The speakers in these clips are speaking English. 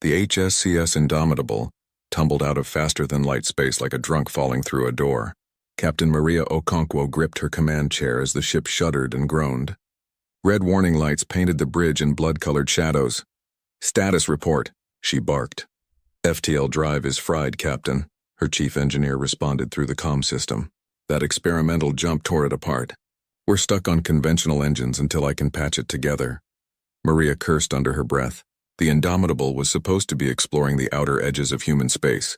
The HSCS Indomitable tumbled out of faster-than-light space like a drunk falling through a door. Captain Maria Okonkwo gripped her command chair as the ship shuddered and groaned. Red warning lights painted the bridge in blood-colored shadows. "Status report," she barked. "FTL drive is fried, Captain," her chief engineer responded through the comm system. "That experimental jump tore it apart. We're stuck on conventional engines until I can patch it together." Maria cursed under her breath. The Indomitable was supposed to be exploring the outer edges of human space,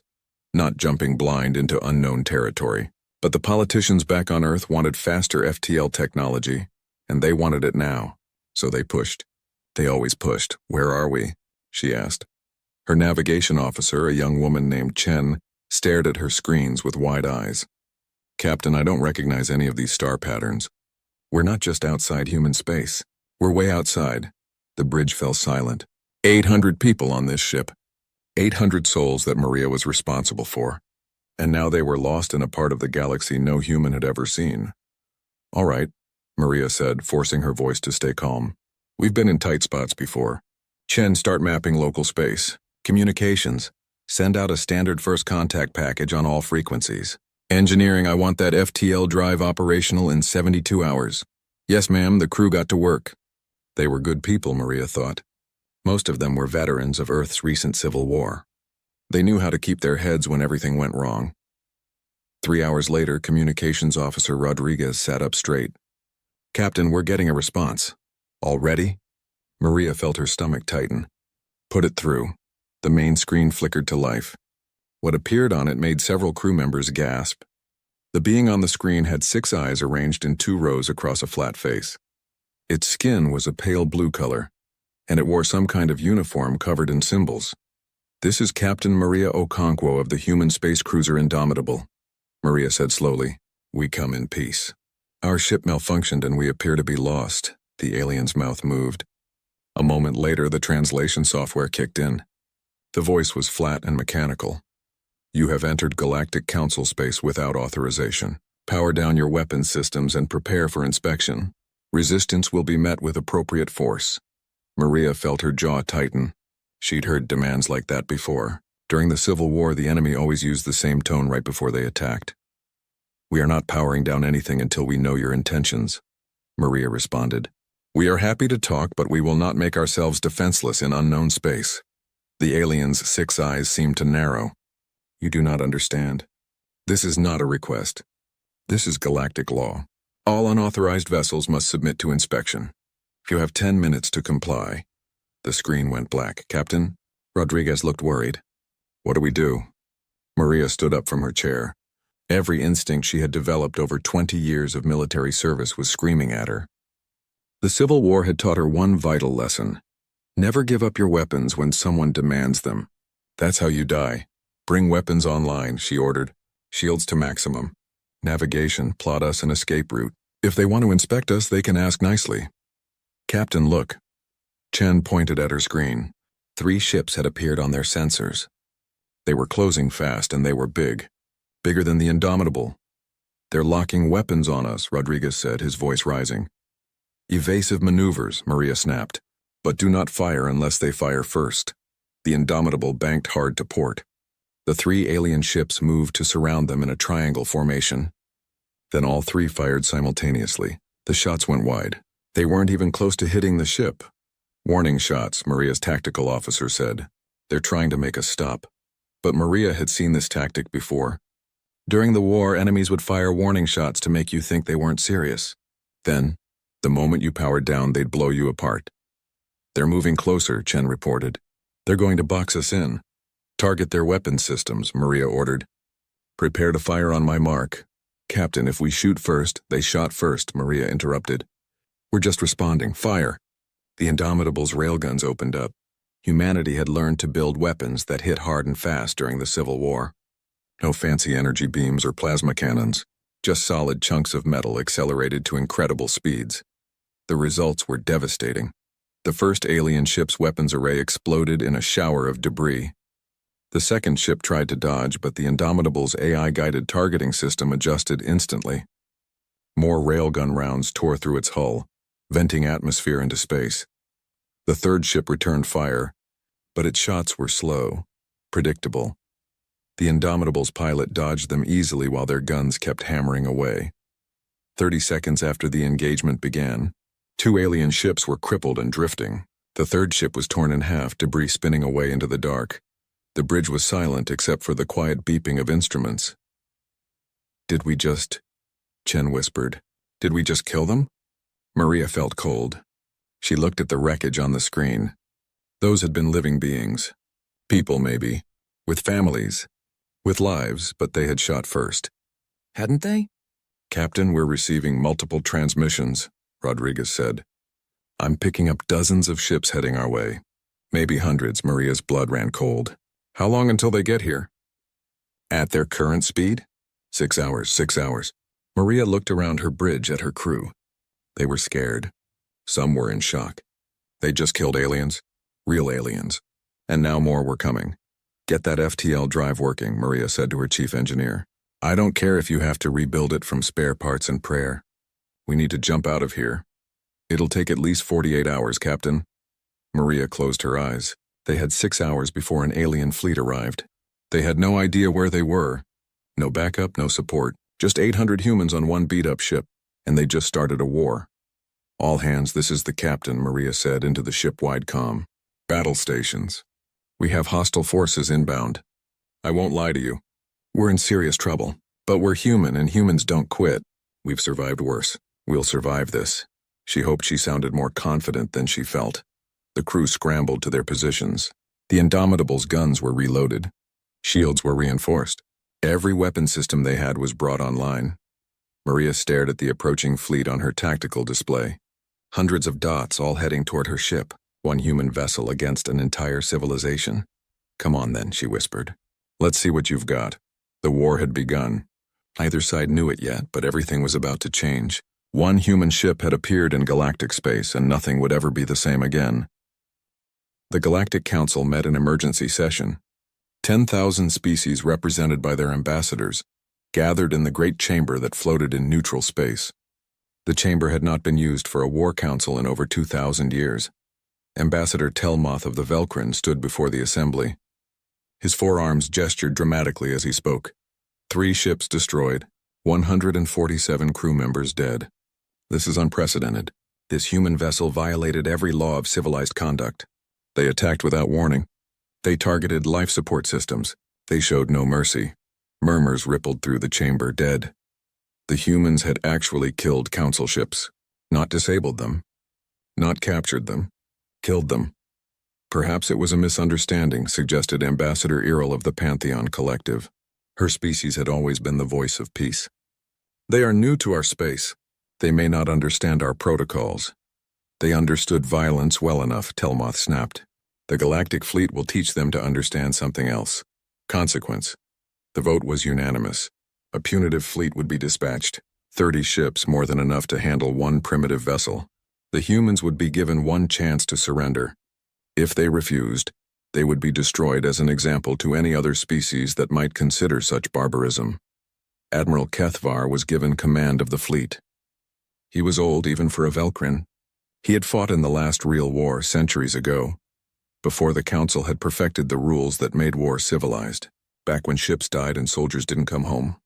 not jumping blind into unknown territory. But the politicians back on Earth wanted faster FTL technology, and they wanted it now. So they pushed. They always pushed. "Where are we?" she asked. Her navigation officer, a young woman named Chen, stared at her screens with wide eyes. "Captain, I don't recognize any of these star patterns. We're not just outside human space. We're way outside." The bridge fell silent. 800 people on this ship. 800 souls that Maria was responsible for. And now they were lost in a part of the galaxy no human had ever seen. "All right," Maria said, forcing her voice to stay calm. "We've been in tight spots before. Chen, start mapping local space. Communications. Send out a standard first contact package on all frequencies. Engineering, I want that FTL drive operational in 72 hours. Yes, ma'am, the crew got to work." They were good people, Maria thought. Most of them were veterans of Earth's recent civil war. They knew how to keep their heads when everything went wrong. 3 hours later, Communications Officer Rodriguez sat up straight. "Captain, we're getting a response." "Already?" Maria felt her stomach tighten. "Put it through." The main screen flickered to life. What appeared on it made several crew members gasp. The being on the screen had 6 eyes arranged in 2 rows across a flat face. Its skin was a pale blue color, and it wore some kind of uniform covered in symbols. "This is Captain Maria Okonkwo of the human space cruiser Indomitable," Maria said slowly. "We come in peace. Our ship malfunctioned and we appear to be lost." The alien's mouth moved. A moment later, the translation software kicked in. The voice was flat and mechanical. "You have entered Galactic Council space without authorization. Power down your weapons systems and prepare for inspection. Resistance will be met with appropriate force." Maria felt her jaw tighten. She'd heard demands like that before. During the Civil War, the enemy always used the same tone right before they attacked. "We are not powering down anything until we know your intentions," Maria responded. "We are happy to talk, but we will not make ourselves defenseless in unknown space." The alien's 6 eyes seemed to narrow. "You do not understand. This is not a request. This is galactic law. All unauthorized vessels must submit to inspection. You have 10 minutes to comply." The screen went black. "Captain?" Rodriguez looked worried. "What do we do?" Maria stood up from her chair. Every instinct she had developed over 20 years of military service was screaming at her. The Civil War had taught her one vital lesson. Never give up your weapons when someone demands them. "That's how you die. Bring weapons online," she ordered. "Shields to maximum. Navigation, plot us an escape route. If they want to inspect us, they can ask nicely." "Captain, look." Chen pointed at her screen. 3 ships had appeared on their sensors. They were closing fast and they were big. Bigger than the Indomitable. "They're locking weapons on us," Rodriguez said, his voice rising. "Evasive maneuvers," Maria snapped. "But do not fire unless they fire first." The Indomitable banked hard to port. The 3 alien ships moved to surround them in a triangle formation. Then all 3 fired simultaneously. The shots went wide. They weren't even close to hitting the ship. "Warning shots," Maria's tactical officer said. "They're trying to make us stop." But Maria had seen this tactic before. During the war, enemies would fire warning shots to make you think they weren't serious. Then, the moment you powered down, they'd blow you apart. "They're moving closer," Chen reported. "They're going to box us in." "Target their weapon systems," Maria ordered. "Prepare to fire on my mark." "Captain, if we shoot first," "They shot first," Maria interrupted. "We're just responding. Fire." The Indomitable's railguns opened up. Humanity had learned to build weapons that hit hard and fast during the Civil War. No fancy energy beams or plasma cannons, just solid chunks of metal accelerated to incredible speeds. The results were devastating. The first alien ship's weapons array exploded in a shower of debris. The second ship tried to dodge, but the Indomitable's AI-guided targeting system adjusted instantly. More railgun rounds tore through its hull, venting atmosphere into space. The third ship returned fire, But its shots were slow, predictable. The Indomitable's pilot dodged them easily while their guns kept hammering away. 30 seconds after the engagement began, 2 alien ships were crippled and drifting. The third ship was torn in half, debris spinning away into the dark. The bridge was silent except for the quiet beeping of instruments. "Did we just?" Chen whispered. "Did we just kill them?" Maria felt cold. She looked at the wreckage on the screen. Those had been living beings. People, maybe. With families. With lives, but they had shot first. Hadn't they? "Captain, we're receiving multiple transmissions," Rodriguez said. "I'm picking up dozens of ships heading our way. Maybe hundreds." Maria's blood ran cold. "How long until they get here?" "At their current speed?" 6 hours, 6 hours. Maria looked around her bridge at her crew. They were scared. Some were in shock. They just killed aliens. Real aliens. And now more were coming. "Get that FTL drive working," Maria said to her chief engineer. "I don't care if you have to rebuild it from spare parts and prayer. We need to jump out of here. It'll take at least 48 hours, Captain." Maria closed her eyes. They had 6 hours before an alien fleet arrived. They had no idea where they were. No backup, no support. Just 800 humans on one beat-up ship, and they just started a war. "All hands, this is the captain," Maria said into the ship-wide comm. "Battle stations. We have hostile forces inbound. I won't lie to you. We're in serious trouble. But we're human, and humans don't quit. We've survived worse. We'll survive this." She hoped she sounded more confident than she felt. The crew scrambled to their positions. The Indomitable's guns were reloaded. Shields were reinforced. Every weapon system they had was brought online. Maria stared at the approaching fleet on her tactical display. Hundreds of dots all heading toward her ship, one human vessel against an entire civilization. "Come on then," she whispered. "Let's see what you've got." The war had begun. Neither side knew it yet, but everything was about to change. One human ship had appeared in galactic space, and nothing would ever be the same again. The Galactic Council met in emergency session. 10,000 species represented by their ambassadors gathered in the great chamber that floated in neutral space. The chamber had not been used for a war council in over 2,000 years. Ambassador Telmoth of the Velkrin stood before the assembly. His forearms gestured dramatically as he spoke. 3 ships destroyed, 147 crew members dead. This is unprecedented. This human vessel violated every law of civilized conduct. They attacked without warning. They targeted life support systems. They showed no mercy. Murmurs rippled through the chamber. Dead. The humans had actually killed council ships. Not disabled them. Not captured them. Killed them. Perhaps it was a misunderstanding, suggested Ambassador Earl of the Pantheon Collective. Her species had always been the voice of peace. "They are new to our space. They may not understand our protocols." "They understood violence well enough," Telmoth snapped. "The Galactic Fleet will teach them to understand something else. Consequence." The vote was unanimous. A punitive fleet would be dispatched. 30 ships, more than enough to handle one primitive vessel. The humans would be given one chance to surrender. If they refused, they would be destroyed as an example to any other species that might consider such barbarism. Admiral Kethvar was given command of the fleet. He was old even for a Velkrin. He had fought in the last real war centuries ago, before the Council had perfected the rules that made war civilized, back when ships died and soldiers didn't come home.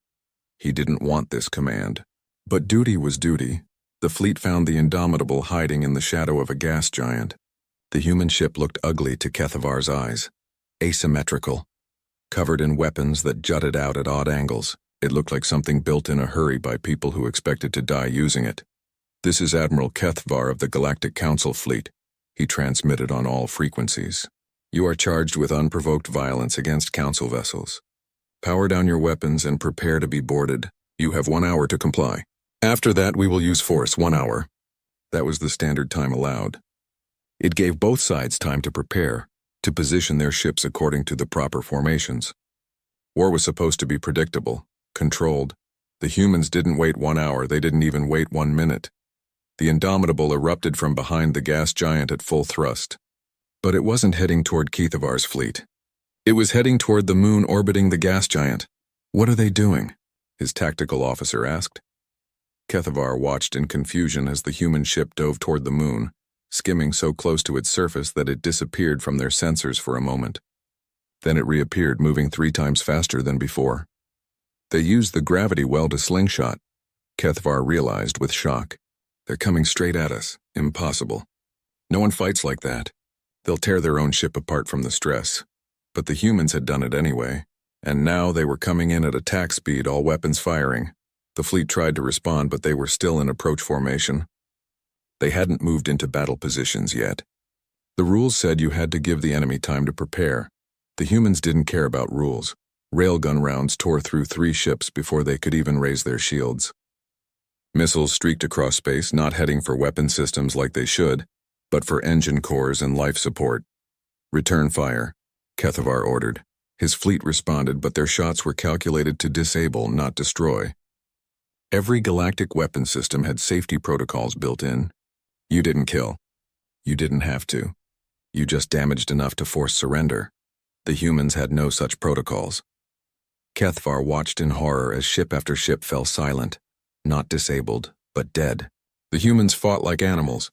He didn't want this command. But duty was duty. The fleet found the Indomitable hiding in the shadow of a gas giant. The human ship looked ugly to Kethavar's eyes. Asymmetrical. Covered in weapons that jutted out at odd angles. It looked like something built in a hurry by people who expected to die using it. "This is Admiral Kethvar of the Galactic Council Fleet," he transmitted on all frequencies. "You are charged with unprovoked violence against Council vessels. Power down your weapons and prepare to be boarded. You have 1 hour to comply. After that, we will use force. 1 hour." That was the standard time allowed. It gave both sides time to prepare, to position their ships according to the proper formations. War was supposed to be predictable, controlled. The humans didn't wait 1 hour, they didn't even wait 1 minute. The Indomitable erupted from behind the gas giant at full thrust. But it wasn't heading toward Kethavar's fleet. It was heading toward the moon orbiting the gas giant. "What are they doing?" his tactical officer asked. Kethavar watched in confusion as the human ship dove toward the moon, skimming so close to its surface that it disappeared from their sensors for a moment. Then it reappeared, moving 3 times faster than before. They used the gravity well to slingshot, Kethvar realized with shock. They're coming straight at us. Impossible. No one fights like that. They'll tear their own ship apart from the stress. But the humans had done it anyway, and now they were coming in at attack speed, all weapons firing. The fleet tried to respond, but they were still in approach formation. They hadn't moved into battle positions yet. The rules said you had to give the enemy time to prepare. The humans didn't care about rules. Railgun rounds tore through 3 ships before they could even raise their shields. Missiles streaked across space, not heading for weapon systems like they should, but for engine cores and life support. Return fire, Kethvar ordered. His fleet responded, but their shots were calculated to disable, not destroy. Every galactic weapon system had safety protocols built in. You didn't kill. You didn't have to. You just damaged enough to force surrender. The humans had no such protocols. Kethvar watched in horror as ship after ship fell silent. Not disabled, but dead. The humans fought like animals.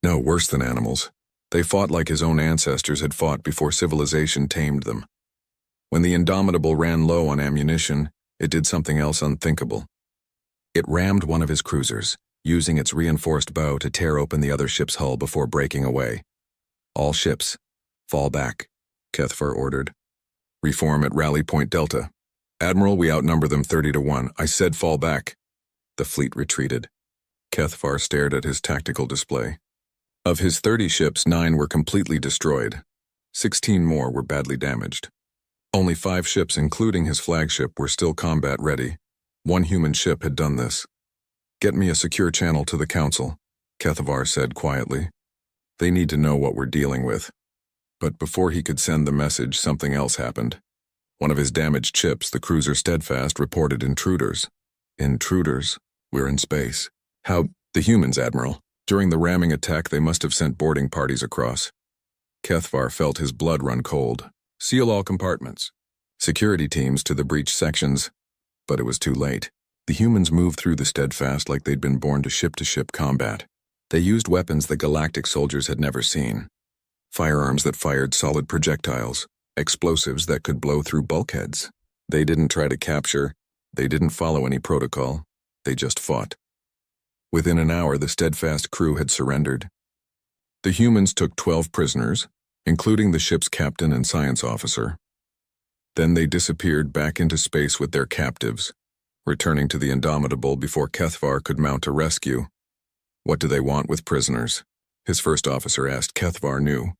No, worse than animals. They fought like his own ancestors had fought before civilization tamed them. When the Indomitable ran low on ammunition, it did something else unthinkable. It rammed one of his cruisers, using its reinforced bow to tear open the other ship's hull before breaking away. All ships, fall back, Kethvar ordered. Reform at Rally Point Delta. Admiral, we outnumber them 30-1. I said fall back. The fleet retreated. Kethvar stared at his tactical display. Of his 30 ships, 9 were completely destroyed. 16 more were badly damaged. Only 5 ships, including his flagship, were still combat-ready. 1 human ship had done this. Get me a secure channel to the Council, Kethvar said quietly. They need to know what we're dealing with. But before he could send the message, something else happened. One of his damaged ships, the cruiser Steadfast, reported intruders. Intruders? We're in space. How? The humans, Admiral. During the ramming attack, they must have sent boarding parties across. Kethvar felt his blood run cold. Seal all compartments. Security teams to the breach sections. But it was too late. The humans moved through the Steadfast like they'd been born to ship combat. They used weapons the galactic soldiers had never seen. Firearms that fired solid projectiles. Explosives that could blow through bulkheads. They didn't try to capture. They didn't follow any protocol. They just fought. Within an hour, the Steadfast crew had surrendered. The humans took 12 prisoners, including the ship's captain and science officer. Then they disappeared back into space with their captives, returning to the Indomitable before Kethvar could mount a rescue. What do they want with prisoners? His first officer asked. Kethvar knew.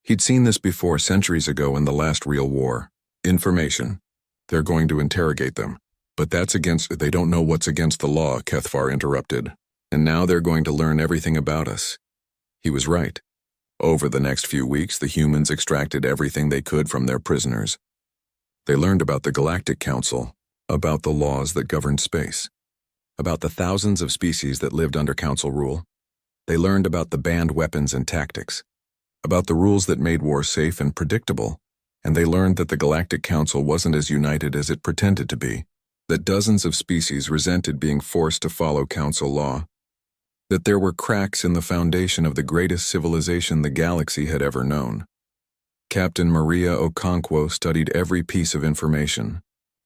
He'd seen this before centuries ago in the last real war. Information. They're going to interrogate them. But that's against— They don't know what's against the law, Kethvar interrupted. And now they're going to learn everything about us. He was right. Over the next few weeks, the humans extracted everything they could from their prisoners. They learned about the Galactic Council, about the laws that governed space, about the thousands of species that lived under Council rule. They learned about the banned weapons and tactics, about the rules that made war safe and predictable, and they learned that the Galactic Council wasn't as united as it pretended to be, that dozens of species resented being forced to follow Council law, that there were cracks in the foundation of the greatest civilization the galaxy had ever known. Captain Maria Okonkwo studied every piece of information.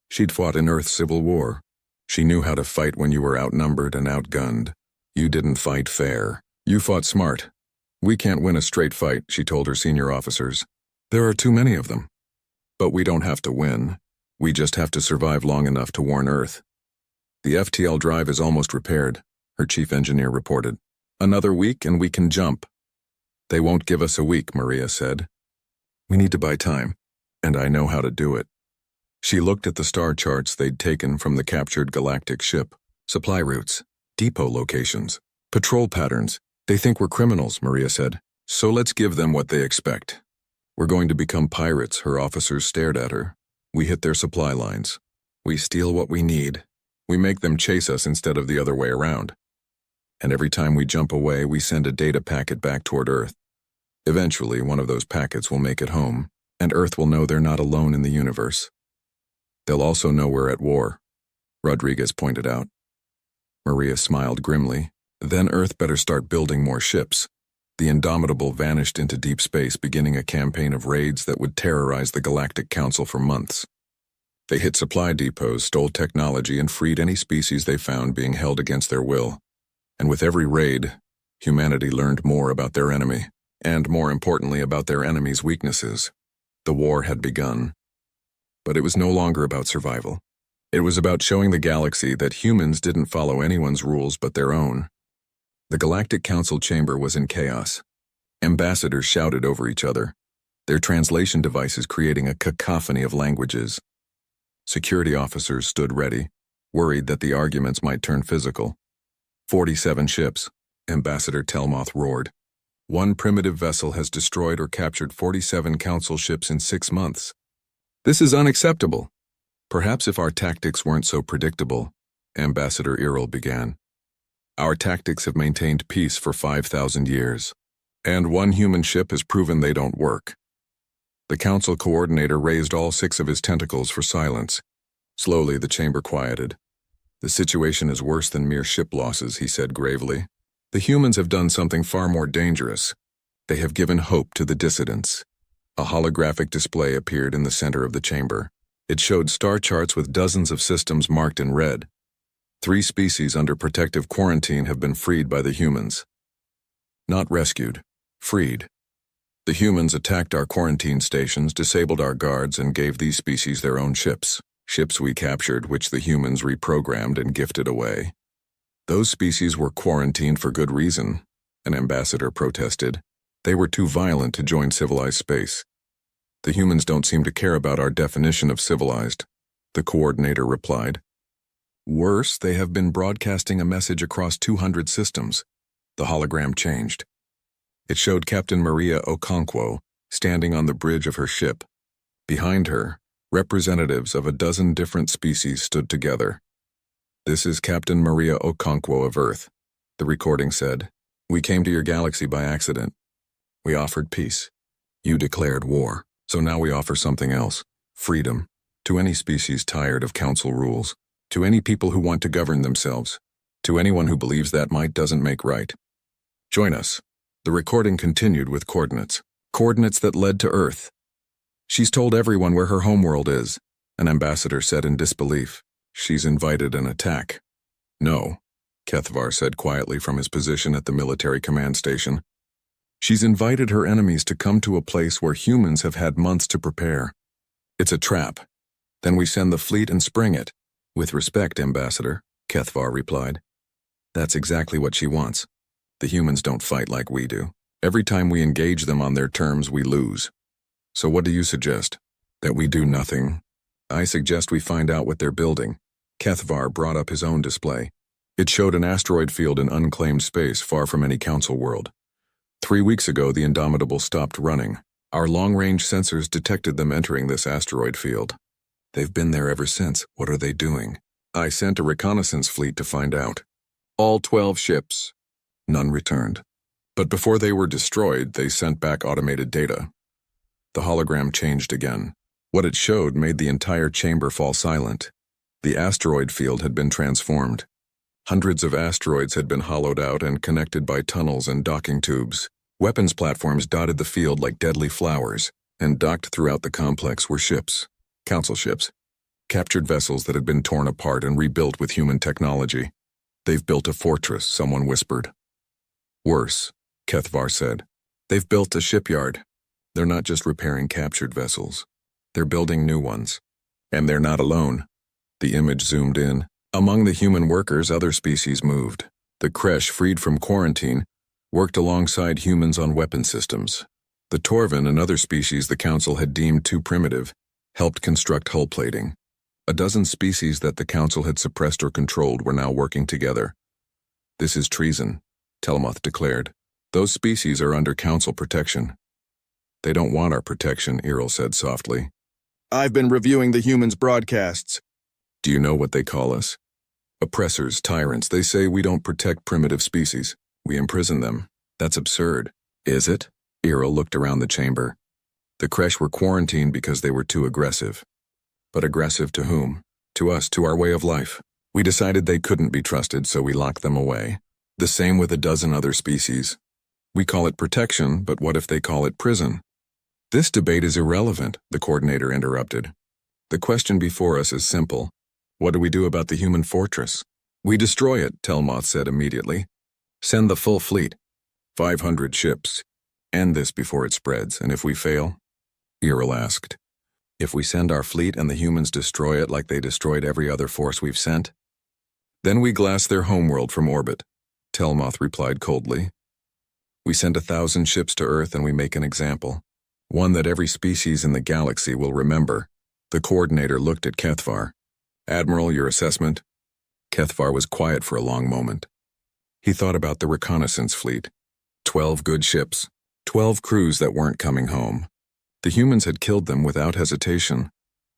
She'd fought in Earth's Civil War. She knew how to fight when you were outnumbered and outgunned. You didn't fight fair. You fought smart. We can't win a straight fight, she told her senior officers. There are too many of them. But we don't have to win. We just have to survive long enough to warn Earth. The FTL drive is almost repaired, her chief engineer reported. Another week and we can jump. They won't give us a week, Maria said. We need to buy time, and I know how to do it. She looked at the star charts they'd taken from the captured galactic ship. Supply routes, depot locations, patrol patterns. They think we're criminals, Maria said. So let's give them what they expect. We're going to become pirates, her officers stared at her. We hit their supply lines. We steal what we need. We make them chase us instead of the other way around. And every time we jump away, we send a data packet back toward Earth. Eventually, one of those packets will make it home, and Earth will know they're not alone in the universe. They'll also know we're at war, Rodriguez pointed out. Maria smiled grimly. Then Earth better start building more ships. The Indomitable vanished into deep space, beginning a campaign of raids that would terrorize the Galactic Council for months. They hit supply depots, stole technology, and freed any species they found being held against their will. And with every raid, humanity learned more about their enemy, and more importantly about their enemy's weaknesses. The war had begun. But it was no longer about survival. It was about showing the galaxy that humans didn't follow anyone's rules but their own. The Galactic Council chamber was in chaos. Ambassadors shouted over each other, their translation devices creating a cacophony of languages. Security officers stood ready, worried that the arguments might turn physical. 47 ships, Ambassador Telmoth roared. One primitive vessel has destroyed or captured 47 Council ships in 6 months. This is unacceptable. Perhaps if our tactics weren't so predictable, Ambassador Iril began. Our tactics have maintained peace for 5,000 years, and one human ship has proven they don't work. The Council coordinator raised all 6 of his tentacles for silence. Slowly, the chamber quieted. The situation is worse than mere ship losses, he said gravely. The humans have done something far more dangerous. They have given hope to the dissidents. A holographic display appeared in the center of the chamber. It showed star charts with dozens of systems marked in red. 3 species under protective quarantine have been freed by the humans. Not rescued, freed. The humans attacked our quarantine stations, disabled our guards, and gave these species their own ships. Ships we captured, which the humans reprogrammed and gifted away. Those species were quarantined for good reason, an ambassador protested. They were too violent to join civilized space. The humans don't seem to care about our definition of civilized, the coordinator replied. Worse, they have been broadcasting a message across 200 systems. The hologram changed. It showed Captain Maria Okonkwo standing on the bridge of her ship. Behind her, representatives of a dozen different species stood together. This is Captain Maria Okonkwo of Earth, the recording said. We came to your galaxy by accident. We offered peace. You declared war. So now we offer something else, freedom, to any species tired of council rules, to any people who want to govern themselves, to anyone who believes that might doesn't make right. Join us. The recording continued with coordinates that led to Earth. She's told everyone where her homeworld is, an ambassador said in disbelief. She's invited an attack. No, Kethvar said quietly from his position at the military command station. She's invited her enemies to come to a place where humans have had months to prepare. It's a trap. Then we send the fleet and spring it. With respect, Ambassador, Kethvar replied. That's exactly what she wants. The humans don't fight like we do. Every time we engage them on their terms, we lose. So what do you suggest? That we do nothing? I suggest we find out what they're building. Kethvar brought up his own display. It showed an asteroid field in unclaimed space far from any council world. 3 weeks ago, the Indomitable stopped running. Our long-range sensors detected them entering this asteroid field. They've been there ever since. What are they doing? I sent a reconnaissance fleet to find out. All 12 ships. None returned. But before they were destroyed, they sent back automated data. The hologram changed again. What it showed made the entire chamber fall silent. The asteroid field had been transformed. Hundreds of asteroids had been hollowed out and connected by tunnels and docking tubes. Weapons platforms dotted the field like deadly flowers, and docked throughout the complex were ships, council ships, captured vessels that had been torn apart and rebuilt with human technology. They've built a fortress, someone whispered. Worse, Kethvar said. They've built a shipyard. They're not just repairing captured vessels. They're building new ones. And they're not alone. The image zoomed in. Among the human workers, other species moved. The Kresh, freed from quarantine, worked alongside humans on weapon systems. The Torvin, another species the Council had deemed too primitive, helped construct hull plating. A dozen species that the Council had suppressed or controlled were now working together. This is treason, Telmoth declared. Those species are under Council protection. They don't want our protection, Iril said softly. I've been reviewing the humans' broadcasts. Do you know what they call us? Oppressors, tyrants. They say we don't protect primitive species. We imprison them. That's absurd. Is it? Iril looked around the chamber. The Kresh were quarantined because they were too aggressive. But aggressive to whom? To us, to our way of life. We decided they couldn't be trusted, so we locked them away. The same with a dozen other species. We call it protection, but what if they call it prison? This debate is irrelevant, the coordinator interrupted. The question before us is simple. What do we do about the human fortress? We destroy it, Telmoth said immediately. Send the full fleet. 500 ships. End this before it spreads, and if we fail? Earl asked. If we send our fleet and the humans destroy it like they destroyed every other force we've sent? Then we glass their homeworld from orbit, Telmoth replied coldly. We send 1,000 ships to Earth and we make an example. One that every species in the galaxy will remember. The coordinator looked at Kethvar. Admiral, your assessment? Kethvar was quiet for a long moment. He thought about the reconnaissance fleet. 12 good ships. 12 crews that weren't coming home. The humans had killed them without hesitation,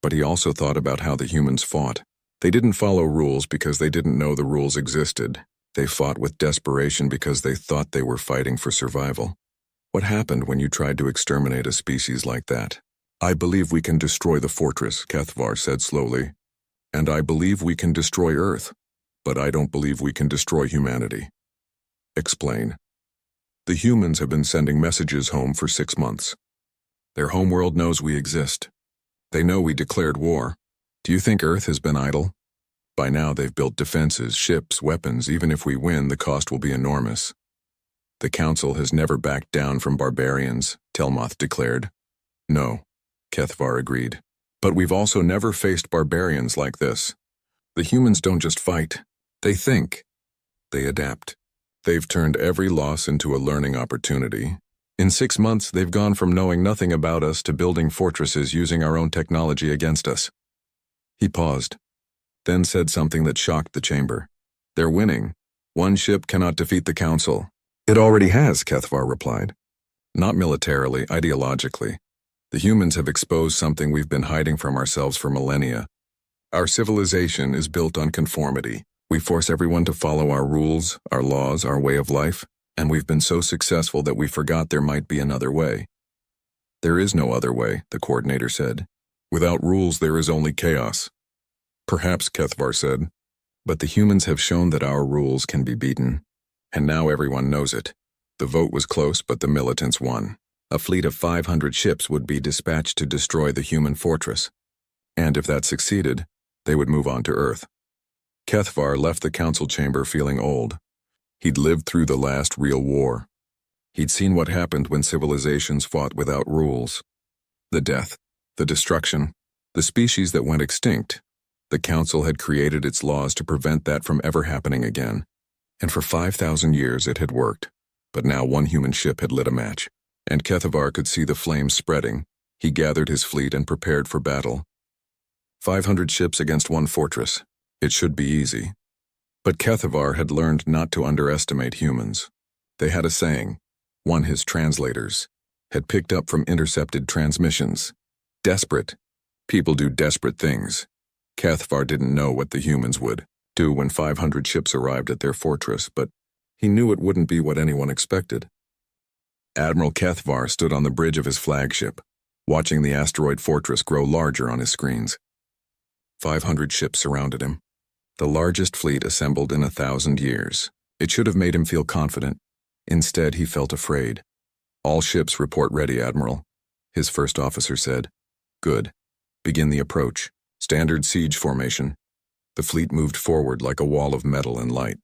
but he also thought about how the humans fought. They didn't follow rules because they didn't know the rules existed. They fought with desperation because they thought they were fighting for survival. What happened when you tried to exterminate a species like that? I believe we can destroy the fortress, Kethvar said slowly. And I believe we can destroy Earth, but I don't believe we can destroy humanity. Explain. The humans have been sending messages home for 6 months. Their homeworld knows we exist. They know we declared war. Do you think Earth has been idle? By now they've built defenses, ships, weapons. Even if we win, the cost will be enormous. The Council has never backed down from barbarians, Telmoth declared. No, Kethvar agreed. But we've also never faced barbarians like this. The humans don't just fight. They think. They adapt. They've turned every loss into a learning opportunity. In 6 months, they've gone from knowing nothing about us to building fortresses using our own technology against us. He paused, then said something that shocked the chamber. They're winning. One ship cannot defeat the Council. It already has, Kethvar replied. Not militarily, ideologically. The humans have exposed something we've been hiding from ourselves for millennia. Our civilization is built on conformity. We force everyone to follow our rules, our laws, our way of life. And we've been so successful that we forgot there might be another way. There is no other way, the coordinator said. Without rules, there is only chaos. Perhaps, Kethvar said, but the humans have shown that our rules can be beaten. And now everyone knows it. The vote was close, but the militants won. A fleet of 500 ships would be dispatched to destroy the human fortress. And if that succeeded, they would move on to Earth. Kethvar left the council chamber feeling old. He'd lived through the last real war. He'd seen what happened when civilizations fought without rules. The death, the destruction, the species that went extinct. The Council had created its laws to prevent that from ever happening again. And for 5,000 years it had worked. But now one human ship had lit a match. And Kethvar could see the flames spreading. He gathered his fleet and prepared for battle. 500 ships against one fortress. It should be easy. But Kethvar had learned not to underestimate humans. They had a saying, one his translators had picked up from intercepted transmissions. Desperate. People do desperate things. Kethvar didn't know what the humans would do when 500 ships arrived at their fortress, but he knew it wouldn't be what anyone expected. Admiral Kethvar stood on the bridge of his flagship, watching the asteroid fortress grow larger on his screens. 500 ships surrounded him. The largest fleet assembled in 1,000 years. It should have made him feel confident. Instead, he felt afraid. All ships report ready, Admiral, his first officer said. Good. Begin the approach. Standard siege formation. The fleet moved forward like a wall of metal and light.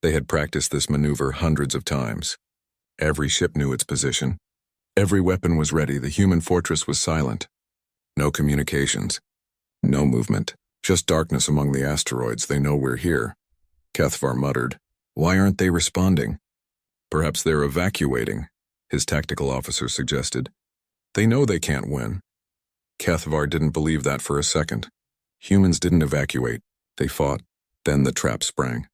They had practiced this maneuver hundreds of times. Every ship knew its position. Every weapon was ready. The human fortress was silent. No communications. No movement. Just darkness among the asteroids. They know we're here. Kethvar muttered. Why aren't they responding? Perhaps they're evacuating, his tactical officer suggested. They know they can't win. Kethvar didn't believe that for a second. Humans didn't evacuate. They fought. Then the trap sprang.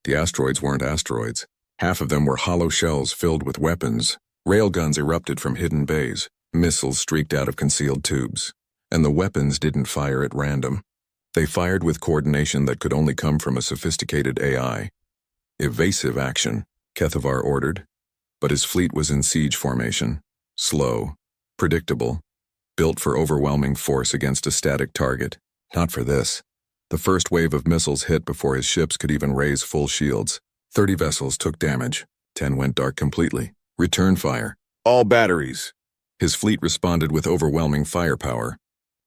The asteroids weren't asteroids. Half of them were hollow shells filled with weapons. Railguns erupted from hidden bays. Missiles streaked out of concealed tubes. And the weapons didn't fire at random. They fired with coordination that could only come from a sophisticated AI. Evasive action, Kethvar ordered. But his fleet was in siege formation. Slow. Predictable. Built for overwhelming force against a static target. Not for this. The first wave of missiles hit before his ships could even raise full shields. 30 vessels took damage. 10 went dark completely. Return fire. All batteries. His fleet responded with overwhelming firepower.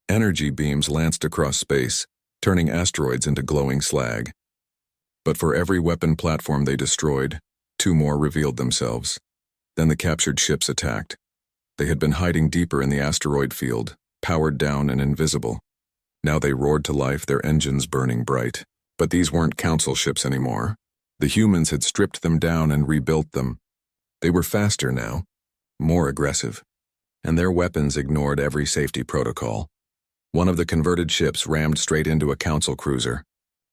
Energy beams lanced across space, turning asteroids into glowing slag. But for every weapon platform they destroyed, 2 more revealed themselves. Then the captured ships attacked. They had been hiding deeper in the asteroid field, powered down and invisible. Now they roared to life, their engines burning bright. But these weren't council ships anymore. The humans had stripped them down and rebuilt them. They were faster now, more aggressive, and their weapons ignored every safety protocol. One of the converted ships rammed straight into a council cruiser,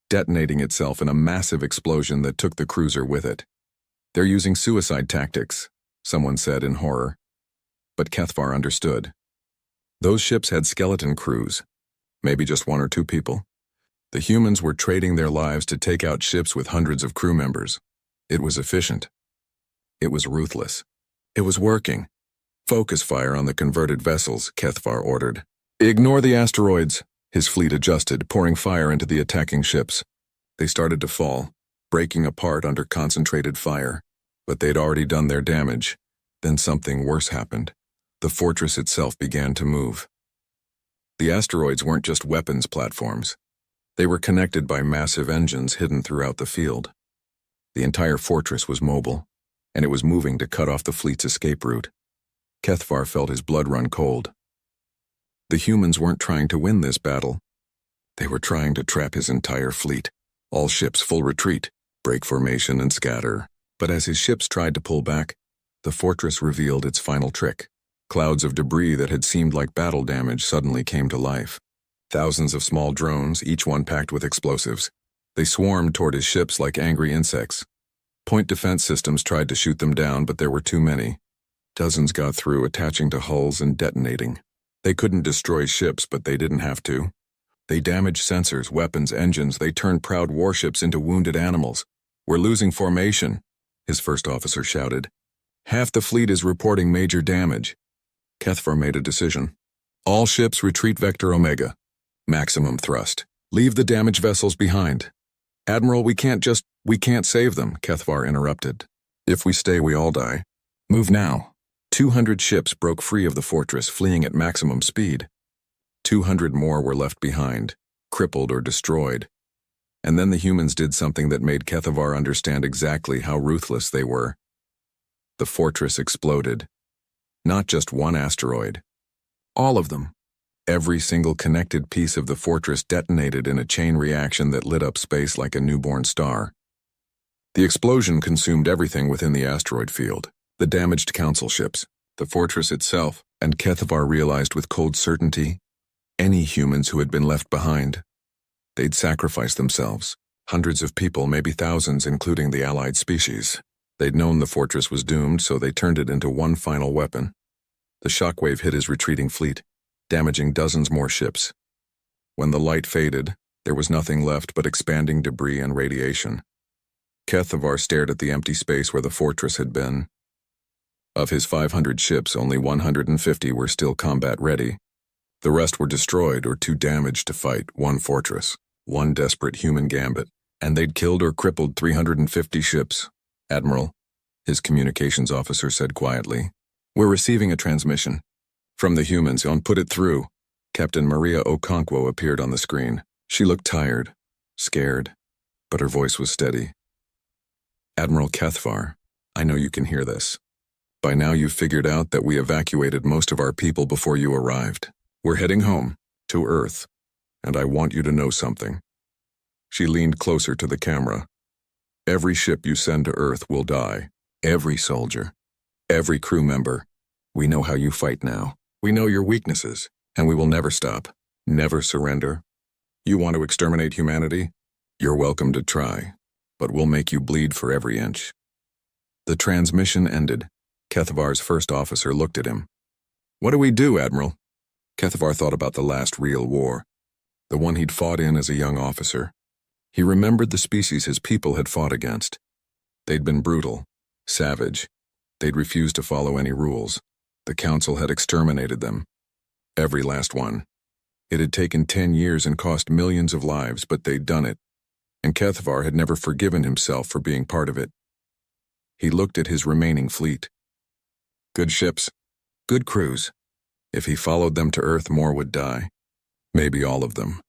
detonating itself in a massive explosion that took the cruiser with it. "They're using suicide tactics," someone said in horror. But Kethvar understood. Those ships had skeleton crews, maybe just 1 or 2 people. The humans were trading their lives to take out ships with hundreds of crew members. It was efficient. It was ruthless. It was working. "Focus fire on the converted vessels," Kethvar ordered. "Ignore the asteroids." His fleet adjusted, pouring fire into the attacking ships. They started to fall, breaking apart under concentrated fire. But they'd already done their damage. Then something worse happened. The fortress itself began to move. The asteroids weren't just weapons platforms. They were connected by massive engines hidden throughout the field. The entire fortress was mobile, and it was moving to cut off the fleet's escape route. Kethvar felt his blood run cold. The humans weren't trying to win this battle. They were trying to trap his entire fleet. All ships full retreat, break formation and scatter. But as his ships tried to pull back, the fortress revealed its final trick. Clouds of debris that had seemed like battle damage suddenly came to life. Thousands of small drones, each one packed with explosives. They swarmed toward his ships like angry insects. Point defense systems tried to shoot them down, but there were too many. Dozens got through, attaching to hulls and detonating. They couldn't destroy ships, but they didn't have to. They damaged sensors, weapons, engines. They turned proud warships into wounded animals. "We're losing formation," his first officer shouted. "Half the fleet is reporting major damage." Kethvar made a decision. "All ships retreat vector Omega. Maximum thrust. Leave the damaged vessels behind." "Admiral, we can't save them," Kethvar interrupted. "If we stay, we all die. Move now." 200 ships broke free of the fortress, fleeing at maximum speed. 200 more were left behind, crippled or destroyed. And then the humans did something that made Kethvar understand exactly how ruthless they were. The fortress exploded. Not just one asteroid. All of them. Every single connected piece of the fortress detonated in a chain reaction that lit up space like a newborn star. The explosion consumed everything within the asteroid field. The damaged council ships, the fortress itself, and Kethvar realized with cold certainty, any humans who had been left behind. They'd sacrificed themselves. Hundreds of people, maybe thousands, including the allied species. They'd known the fortress was doomed, so they turned it into one final weapon. The shockwave hit his retreating fleet, damaging dozens more ships. When the light faded, there was nothing left but expanding debris and radiation. Kethvar stared at the empty space where the fortress had been. Of his 500 ships, only 150 were still combat-ready. The rest were destroyed or too damaged to fight. One fortress, one desperate human gambit, and they'd killed or crippled 350 ships. "Admiral," his communications officer said quietly, "we're receiving a transmission. From the humans, put it through." Captain Maria Okonkwo appeared on the screen. She looked tired, scared, but her voice was steady. "Admiral Kethvar, I know you can hear this. By now you've figured out that we evacuated most of our people before you arrived. We're heading home, to Earth, and I want you to know something." She leaned closer to the camera. "Every ship you send to Earth will die. Every soldier. Every crew member. We know how you fight now. We know your weaknesses, and we will never stop. Never surrender. You want to exterminate humanity? You're welcome to try, but we'll make you bleed for every inch." The transmission ended. Kethvar's first officer looked at him. "What do we do, Admiral?" Kethvar thought about the last real war, the one he'd fought in as a young officer. He remembered the species his people had fought against. They'd been brutal, savage. They'd refused to follow any rules. The Council had exterminated them. Every last one. It had taken 10 years and cost millions of lives, but they'd done it. And Kethvar had never forgiven himself for being part of it. He looked at his remaining fleet. Good ships, good crews. If he followed them to Earth, more would die. Maybe all of them.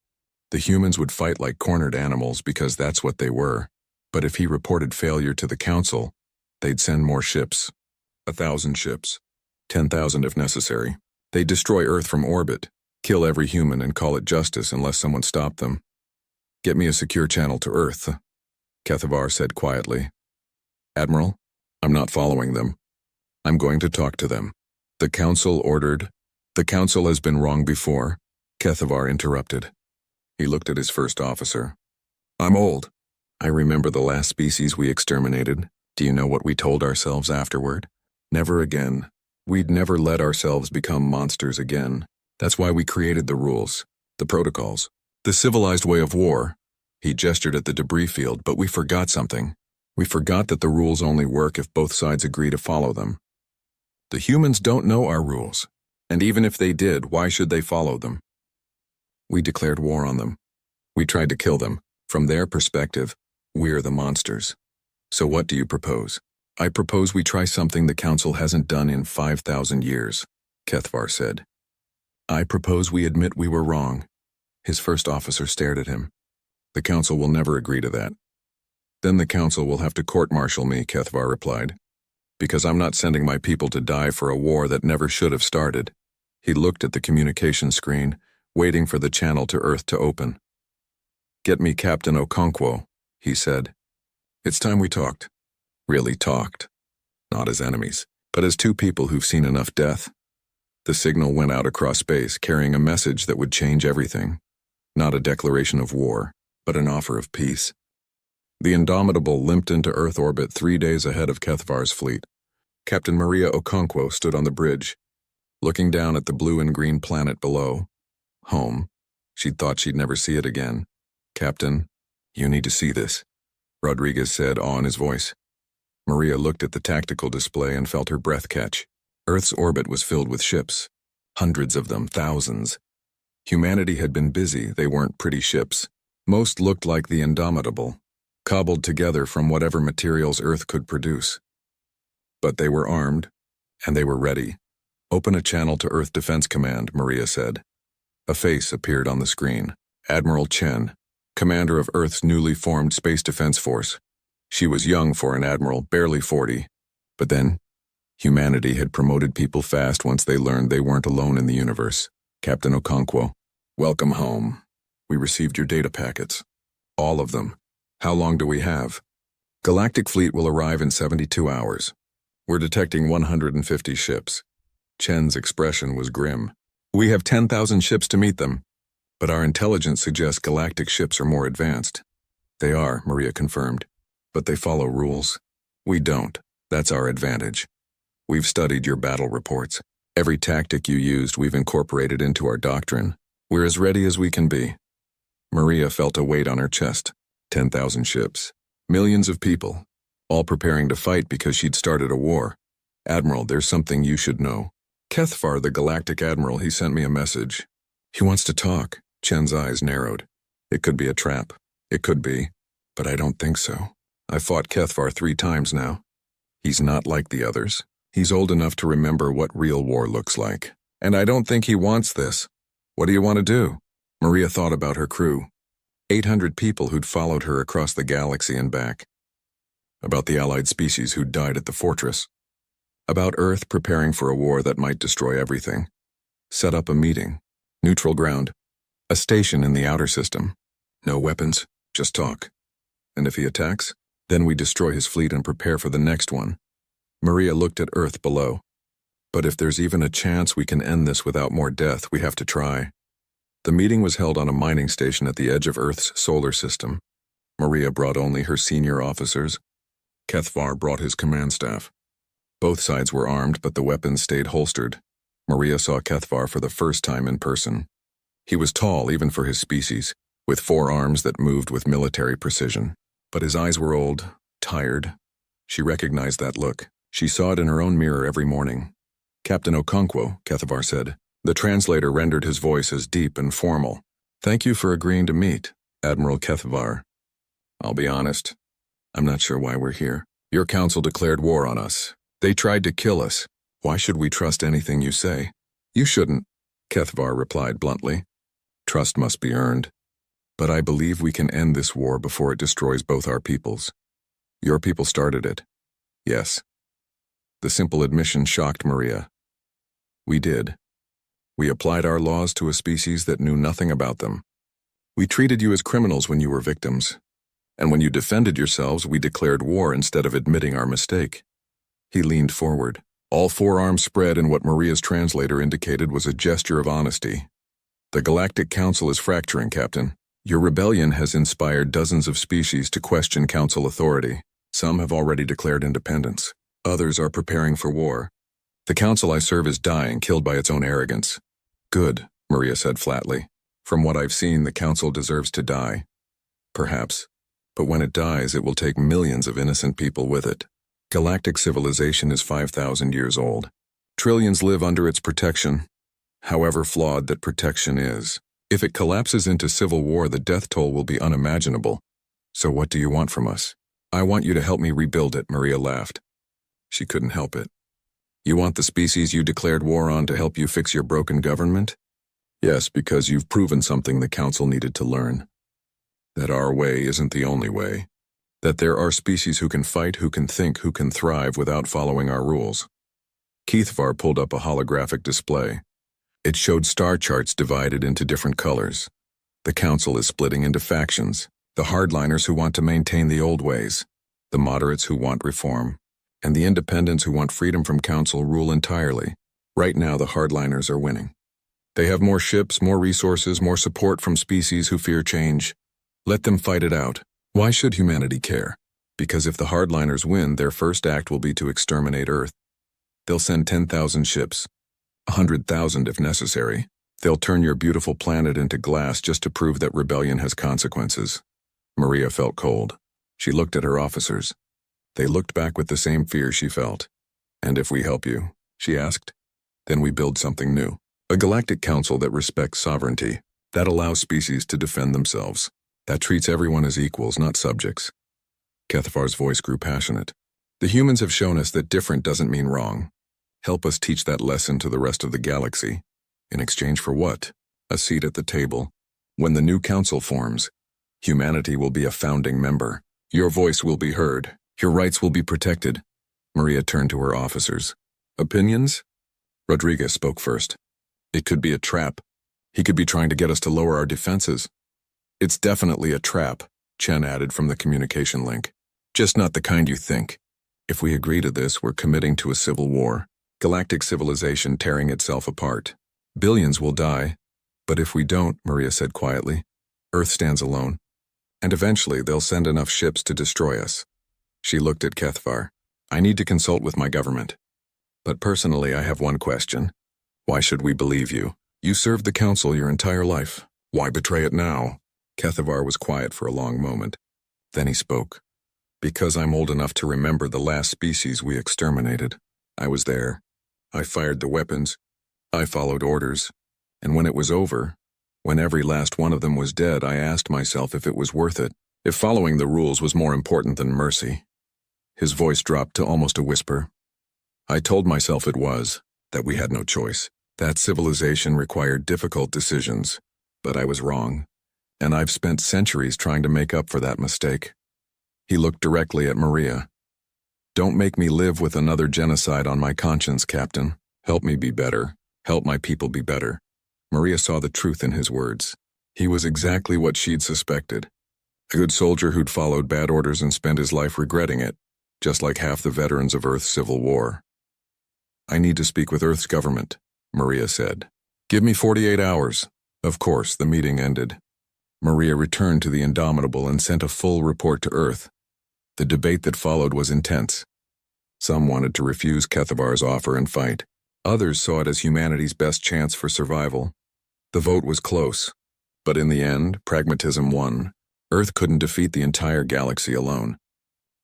The humans would fight like cornered animals because that's what they were. But if he reported failure to the Council, they'd send more ships. 1,000 ships. 10,000 if necessary. They'd destroy Earth from orbit, kill every human and call it justice unless someone stopped them. Get me a secure channel to Earth, Kethavar said quietly. Admiral, I'm not following them. I'm going to talk to them. The Council ordered. The Council has been wrong before, Kethavar interrupted. He looked at his first officer. I'm old. I remember the last species we exterminated. Do you know what we told ourselves afterward? Never again. We'd never let ourselves become monsters again. That's why we created the rules, the protocols, the civilized way of war. He gestured at the debris field, but we forgot something. We forgot that the rules only work if both sides agree to follow them. The humans don't know our rules, and even if they did, why should they follow them? We declared war on them. We tried to kill them. From their perspective, we're the monsters. So what do you propose? I propose we try something the Council hasn't done in 5,000 years, Kethavar said. I propose we admit we were wrong. His first officer stared at him. The Council will never agree to that. Then the Council will have to court-martial me, Kethavar replied. Because I'm not sending my people to die for a war that never should have started. He looked at the communication screen, waiting for the channel to Earth to open. Get me Captain Okonkwo, he said. It's time we talked. Really talked. Not as enemies, but as two people who've seen enough death. The signal went out across space, carrying a message that would change everything. Not a declaration of war, but an offer of peace. The Indomitable limped into Earth orbit 3 days ahead of Kethavar's fleet. Captain Maria Okonkwo stood on the bridge, looking down at the blue and green planet below. Home. She'd thought she'd never see it again. Captain, you need to see this, Rodriguez said, awe in his voice. Maria looked at the tactical display and felt her breath catch. Earth's orbit was filled with ships. Hundreds of them, thousands. Humanity had been busy, they weren't pretty ships. Most looked like the Indomitable, cobbled together from whatever materials Earth could produce. But they were armed, and they were ready. Open a channel to Earth Defense Command, Maria said. A face appeared on the screen. Admiral Chen, commander of Earth's newly formed Space Defense Force. She was young for an admiral, barely 40. But then, humanity had promoted people fast once they learned they weren't alone in the universe. Captain Okonkwo, welcome home. We received your data packets. All of them. How long do we have? Galactic Fleet will arrive in 72 hours. We're detecting 150 ships. Chen's expression was grim. We have 10,000 ships to meet them. But our intelligence suggests galactic ships are more advanced. They are, Maria confirmed. But they follow rules. We don't. That's our advantage. We've studied your battle reports. Every tactic you used we've incorporated into our doctrine. We're as ready as we can be. Maria felt a weight on her chest. 10,000 ships. Millions of people. All preparing to fight because she'd started a war. Admiral, there's something you should know. Kethavar, the Galactic Admiral, he sent me a message. He wants to talk. Chen's eyes narrowed. It could be a trap. It could be. But I don't think so. I've fought Kethavar 3 times now. He's not like the others. He's old enough to remember what real war looks like. And I don't think he wants this. What do you want to do? Maria thought about her crew. 800 people who'd followed her across the galaxy and back. About the allied species who'd died at the fortress. About Earth preparing for a war that might destroy everything. Set up a meeting. Neutral ground. A station in the outer system. No weapons, just talk. And if he attacks, then we destroy his fleet and prepare for the next one. Maria looked at Earth below. But if there's even a chance we can end this without more death, we have to try. The meeting was held on a mining station at the edge of Earth's solar system. Maria brought only her senior officers. Kethavar brought his command staff. Both sides were armed, but the weapons stayed holstered. Maria saw Kethavar for the first time in person. He was tall, even for his species, with 4 arms that moved with military precision. But his eyes were old, tired. She recognized that look. She saw it in her own mirror every morning. Captain Okonkwo, Kethavar said. The translator rendered his voice as deep and formal. Thank you for agreeing to meet, Admiral Kethavar. I'll be honest. I'm not sure why we're here. Your council declared war on us. They tried to kill us. Why should we trust anything you say? You shouldn't, Kethvar replied bluntly. Trust must be earned. But I believe we can end this war before it destroys both our peoples. Your people started it. Yes. The simple admission shocked Maria. We did. We applied our laws to a species that knew nothing about them. We treated you as criminals when you were victims. And when you defended yourselves, we declared war instead of admitting our mistake. He leaned forward. All four arms spread in what Maria's translator indicated was a gesture of honesty. The Galactic Council is fracturing, Captain. Your rebellion has inspired dozens of species to question Council authority. Some have already declared independence. Others are preparing for war. The Council I serve is dying, killed by its own arrogance. Good, Maria said flatly. From what I've seen, the Council deserves to die. Perhaps. But when it dies, it will take millions of innocent people with it. Galactic civilization is 5,000 years old. Trillions live under its protection, however flawed that protection is. If it collapses into civil war, the death toll will be unimaginable. So what do you want from us? I want you to help me rebuild it, Maria laughed. She couldn't help it. You want the species you declared war on to help you fix your broken government? Yes, because you've proven something the Council needed to learn. That our way isn't the only way. That there are species who can fight, who can think, who can thrive without following our rules. Kethvar pulled up a holographic display. It showed star charts divided into different colors. The Council is splitting into factions. The hardliners who want to maintain the old ways, the moderates who want reform, and the independents who want freedom from Council rule entirely. Right now, the hardliners are winning. They have more ships, more resources, more support from species who fear change. Let them fight it out. Why should humanity care? Because if the hardliners win, their first act will be to exterminate Earth. They'll send 10,000 ships, 100,000 if necessary. They'll turn your beautiful planet into glass just to prove that rebellion has consequences. Maria felt cold. She looked at her officers. They looked back with the same fear she felt. And if we help you, she asked, then we build something new. A galactic council that respects sovereignty, that allows species to defend themselves, that treats everyone as equals, not subjects. Kethvar's voice grew passionate. The humans have shown us that different doesn't mean wrong. Help us teach that lesson to the rest of the galaxy. In exchange for what? A seat at the table. When the new council forms, humanity will be a founding member. Your voice will be heard. Your rights will be protected. Maria turned to her officers. Opinions? Rodriguez spoke first. It could be a trap. He could be trying to get us to lower our defenses. It's definitely a trap, Chen added from the communication link. Just not the kind you think. If we agree to this, we're committing to a civil war. Galactic civilization tearing itself apart. Billions will die. But if we don't, Maria said quietly, Earth stands alone. And eventually they'll send enough ships to destroy us. She looked at Kethvar. I need to consult with my government. But personally, I have one question. Why should we believe you? You served the council your entire life. Why betray it now? Kethvar was quiet for a long moment. Then he spoke. Because I'm old enough to remember the last species we exterminated. I was there. I fired the weapons. I followed orders. And when it was over, when every last one of them was dead, I asked myself if it was worth it, if following the rules was more important than mercy. His voice dropped to almost a whisper. I told myself it was, that we had no choice. That civilization required difficult decisions. But I was wrong. And I've spent centuries trying to make up for that mistake. He looked directly at Maria. Don't make me live with another genocide on my conscience, Captain. Help me be better. Help my people be better. Maria saw the truth in his words. He was exactly what she'd suspected. A good soldier who'd followed bad orders and spent his life regretting it, just like half the veterans of Earth's civil war. I need to speak with Earth's government, Maria said. Give me 48 hours. Of course, the meeting ended. Maria returned to the Indomitable and sent a full report to Earth. The debate that followed was intense. Some wanted to refuse Kethvar's offer and fight. Others saw it as humanity's best chance for survival. The vote was close, but in the end, pragmatism won. Earth couldn't defeat the entire galaxy alone.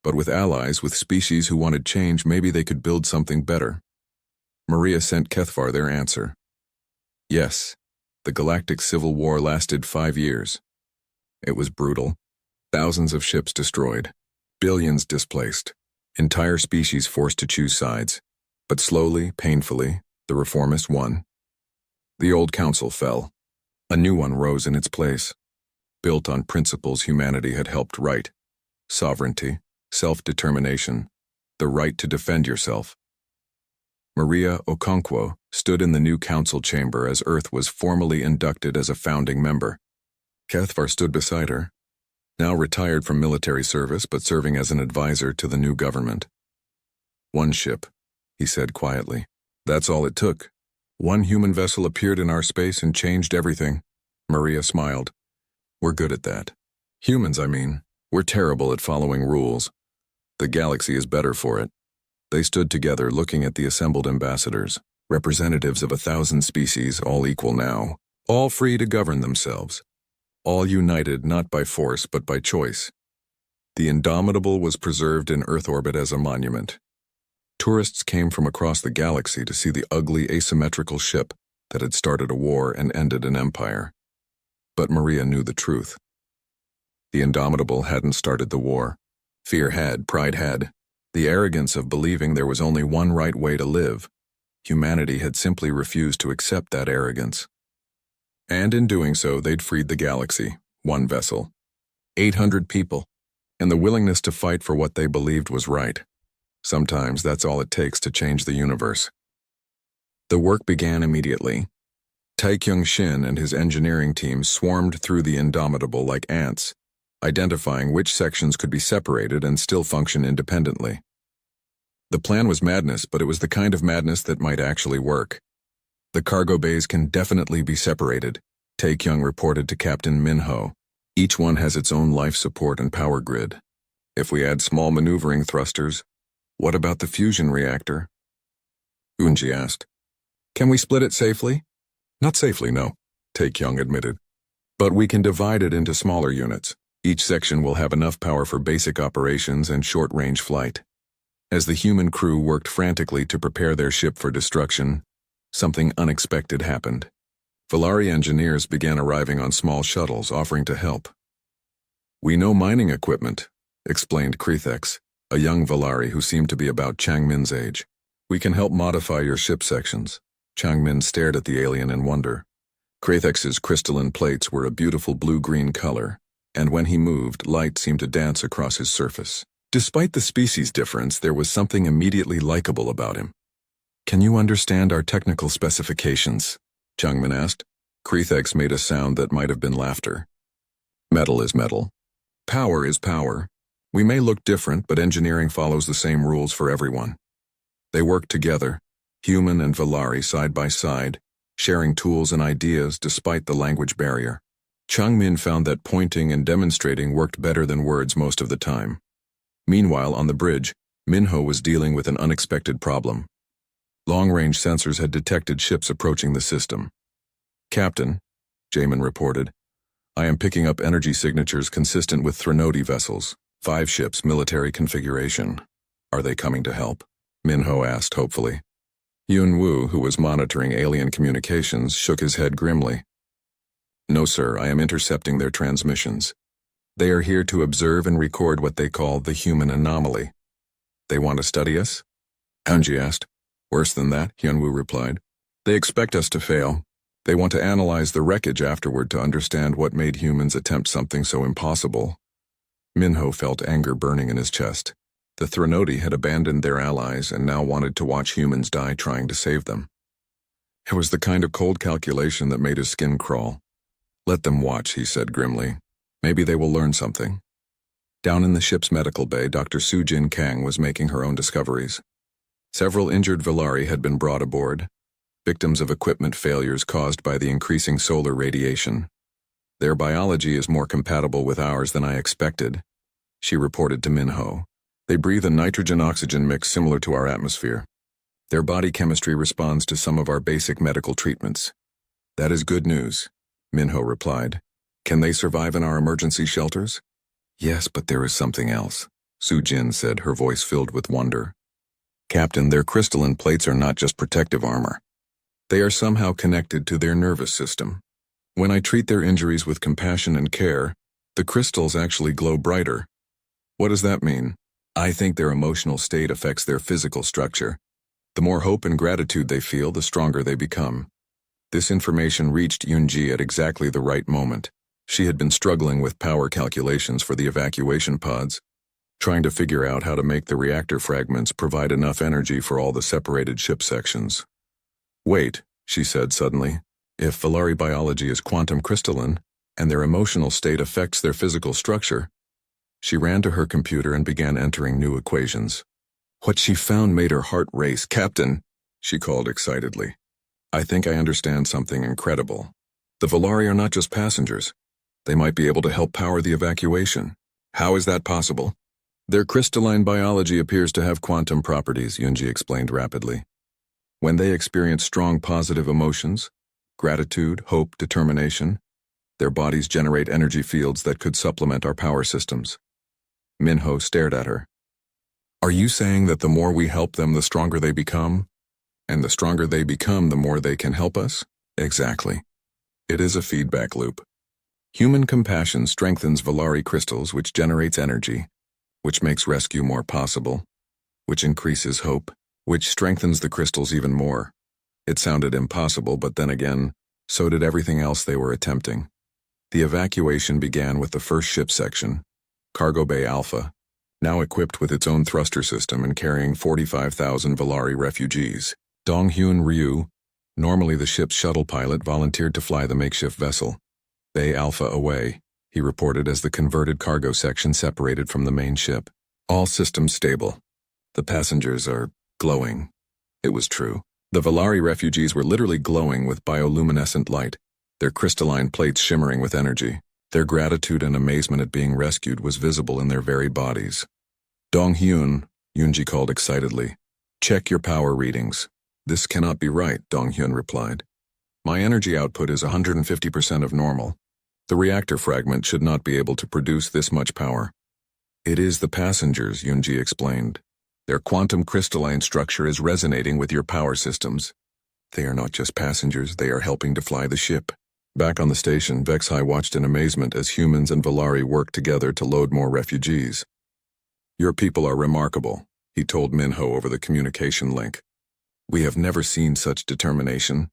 But with allies, with species who wanted change, maybe they could build something better. Maria sent Kethvar their answer. Yes, the Galactic Civil War lasted 5 years. It was brutal. Thousands of ships destroyed. Billions displaced. Entire species forced to choose sides. But slowly, painfully, the reformist won. The old council fell. A new one rose in its place, built on principles humanity had helped write: sovereignty, self-determination, the right to defend yourself. Maria Okonkwo stood in the new council chamber as Earth was formally inducted as a founding member. Cathvar stood beside her, now retired from military service but serving as an advisor to the new government. One ship, he said quietly. That's all it took. One human vessel appeared in our space and changed everything. Maria smiled. We're good at that. Humans, I mean. We're terrible at following rules. The galaxy is better for it. They stood together looking at the assembled ambassadors, representatives of 1,000 species, all equal now, all free to govern themselves, all united not by force but by choice. The Indomitable was preserved in Earth orbit as a monument. Tourists came from across the galaxy to see the ugly asymmetrical ship that had started a war and ended an empire. But Maria knew the truth. The Indomitable hadn't started the war. Fear had, pride had. The arrogance of believing there was only one right way to live. Humanity had simply refused to accept that arrogance. And in doing so, they'd freed the galaxy, one vessel, 800 people, and the willingness to fight for what they believed was right. Sometimes that's all it takes to change the universe. The work began immediately. Taekyung Shin and his engineering team swarmed through the Indomitable like ants, identifying which sections could be separated and still function independently. The plan was madness, but it was the kind of madness that might actually work. The cargo bays can definitely be separated, Taekyung reported to Captain Minho. Each one has its own life support and power grid. If we add small maneuvering thrusters, what about the fusion reactor? Unji asked. Can we split it safely? Not safely, no, Taekyung admitted. But we can divide it into smaller units. Each section will have enough power for basic operations and short-range flight. As the human crew worked frantically to prepare their ship for destruction, something unexpected happened. Valari engineers began arriving on small shuttles offering to help. We know mining equipment, explained Krethex, a young Valari who seemed to be about Changmin's age. We can help modify your ship sections. Changmin stared at the alien in wonder. Krethex's crystalline plates were a beautiful blue-green color, and when he moved, light seemed to dance across his surface. Despite the species difference, there was something immediately likable about him. Can you understand our technical specifications? Changmin asked. Krethex made a sound that might have been laughter. Metal is metal. Power is power. We may look different, but engineering follows the same rules for everyone. They worked together, human and Valari side by side, sharing tools and ideas despite the language barrier. Changmin found that pointing and demonstrating worked better than words most of the time. Meanwhile, on the bridge, Minho was dealing with an unexpected problem. Long-range sensors had detected ships approaching the system. Captain, Jamin reported, I am picking up energy signatures consistent with Threnody vessels. 5 ships, military configuration. Are they coming to help? Minho asked hopefully. Yun Wu, who was monitoring alien communications, shook his head grimly. No, sir, I am intercepting their transmissions. They are here to observe and record what they call the human anomaly. They want to study us? Hanji asked. Worse than that, Hyunwoo replied. They expect us to fail. They want to analyze the wreckage afterward to understand what made humans attempt something so impossible. Minho felt anger burning in his chest. The Threnody had abandoned their allies and now wanted to watch humans die trying to save them. It was the kind of cold calculation that made his skin crawl. Let them watch, he said grimly. Maybe they will learn something. Down in the ship's medical bay, Dr. Sujin Kang was making her own discoveries. Several injured Valari had been brought aboard, victims of equipment failures caused by the increasing solar radiation. Their biology is more compatible with ours than I expected, she reported to Minho. They breathe a nitrogen-oxygen mix similar to our atmosphere. Their body chemistry responds to some of our basic medical treatments. That is good news, Minho replied. Can they survive in our emergency shelters? Yes, but there is something else, Sujin said, her voice filled with wonder. Captain, their crystalline plates are not just protective armor. They are somehow connected to their nervous system. When I treat their injuries with compassion and care, the crystals actually glow brighter. What does that mean? I think their emotional state affects their physical structure. The more hope and gratitude they feel, the stronger they become. This information reached Yunji at exactly the right moment. She had been struggling with power calculations for the evacuation pods, trying to figure out how to make the reactor fragments provide enough energy for all the separated ship sections. Wait, she said suddenly. If Valari biology is quantum crystalline, and their emotional state affects their physical structure, she ran to her computer and began entering new equations. What she found made her heart race. "Captain," she called excitedly, "I think I understand something incredible. The Valari are not just passengers. They might be able to help power the evacuation. How is that possible?" "Their crystalline biology appears to have quantum properties," Yunji explained rapidly. "When they experience strong positive emotions, gratitude, hope, determination, their bodies generate energy fields that could supplement our power systems." Minho stared at her. "Are you saying that the more we help them, the stronger they become? And the stronger they become, the more they can help us?" "Exactly. It is a feedback loop. Human compassion strengthens Valari crystals, which generates energy, which makes rescue more possible, which increases hope, which strengthens the crystals even more." It sounded impossible, but then again, so did everything else they were attempting. The evacuation began with the first ship section, Cargo Bay Alpha, now equipped with its own thruster system and carrying 45,000 Valari refugees. Donghyun Ryu, normally the ship's shuttle pilot, volunteered to fly the makeshift vessel. "Bay Alpha away," he reported as the converted cargo section separated from the main ship. "All systems stable. The passengers are glowing." It was true. The Valari refugees were literally glowing with bioluminescent light, their crystalline plates shimmering with energy. Their gratitude and amazement at being rescued was visible in their very bodies. "Donghyun," Yunji called excitedly, "check your power readings." "This cannot be right," Donghyun replied. "My energy output is 150% of normal. The reactor fragment should not be able to produce this much power." "It is the passengers," Yunji explained. "Their quantum crystalline structure is resonating with your power systems. They are not just passengers, they are helping to fly the ship." Back on the station, Vexhai watched in amazement as humans and Valari worked together to load more refugees. "Your people are remarkable," he told Minho over the communication link. "We have never seen such determination."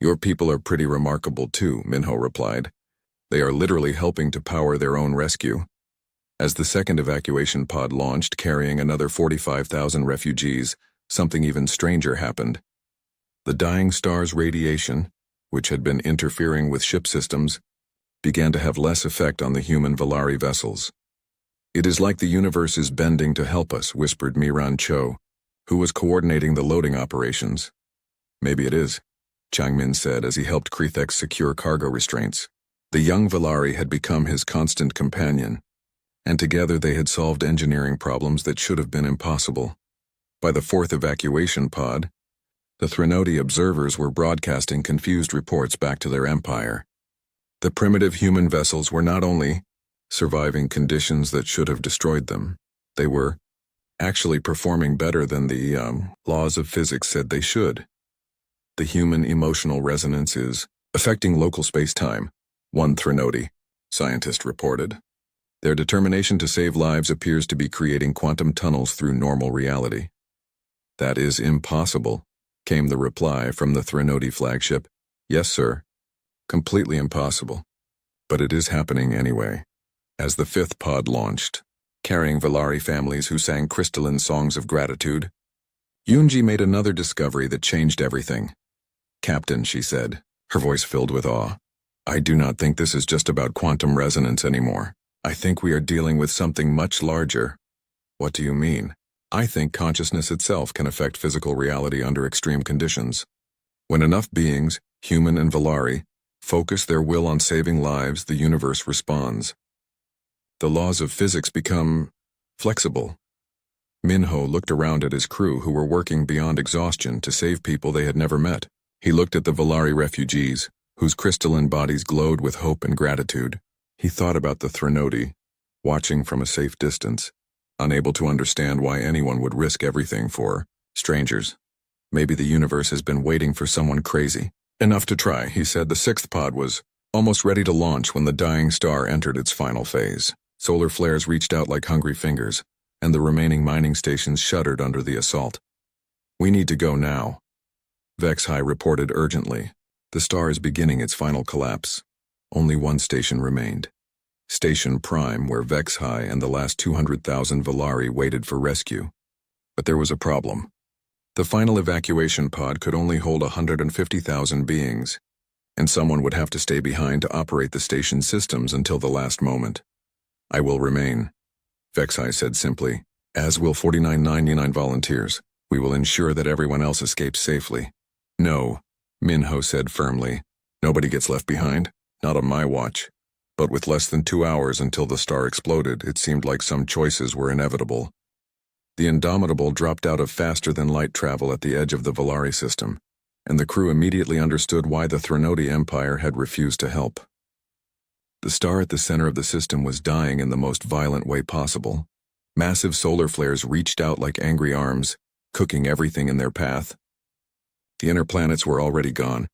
"Your people are pretty remarkable too," Minho replied. "They are literally helping to power their own rescue." As the second evacuation pod launched, carrying another 45,000 refugees, something even stranger happened. The dying star's radiation, which had been interfering with ship systems, began to have less effect on the human Valari vessels. "It is like the universe is bending to help us," whispered Miran Cho, who was coordinating the loading operations. "Maybe it is," Changmin said as he helped Krithek secure cargo restraints. The young Valari had become his constant companion, and together they had solved engineering problems that should have been impossible. By the fourth evacuation pod, the Threnody observers were broadcasting confused reports back to their empire. The primitive human vessels were not only surviving conditions that should have destroyed them, they were actually performing better than the laws of physics said they should. "The human emotional resonance is affecting local space-time," one Threnody scientist reported. "Their determination to save lives appears to be creating quantum tunnels through normal reality." "That is impossible," came the reply from the Threnody flagship. "Yes, sir. Completely impossible. But it is happening anyway." As the fifth pod launched, carrying Valari families who sang crystalline songs of gratitude, Yunji made another discovery that changed everything. "Captain," she said, her voice filled with awe, "I do not think this is just about quantum resonance anymore. I think we are dealing with something much larger." "What do you mean?" "I think consciousness itself can affect physical reality under extreme conditions. When enough beings, human and Valari, focus their will on saving lives, the universe responds. The laws of physics become flexible." Minho looked around at his crew who were working beyond exhaustion to save people they had never met. He looked at the Valari refugees, whose crystalline bodies glowed with hope and gratitude. He thought about the Threnody, watching from a safe distance, unable to understand why anyone would risk everything for strangers. Maybe the universe has been waiting for someone crazy. "Enough to try," he said. The sixth pod was almost ready to launch when the dying star entered its final phase. Solar flares reached out like hungry fingers, and the remaining mining stations shuddered under the assault. We need to go now. Vex-High reported urgently. The star is beginning its final collapse. Only one station remained. Station Prime, where Vex-High and the last 200,000 Volari waited for rescue. But there was a problem. The final evacuation pod could only hold 150,000 beings, and someone would have to stay behind to operate the station's systems until the last moment. I will remain, Vex-High said simply, as will 4999 volunteers. We will ensure that everyone else escapes safely. No, Minho said firmly. Nobody gets left behind, not on my watch. But with less than 2 hours until the star exploded, it seemed like some choices were inevitable. The Indomitable dropped out of faster-than-light travel at the edge of the Volari system, and the crew immediately understood why the Threnody Empire had refused to help. The star at the center of the system was dying in the most violent way possible. Massive solar flares reached out like angry arms, cooking everything in their path. The inner planets were already gone,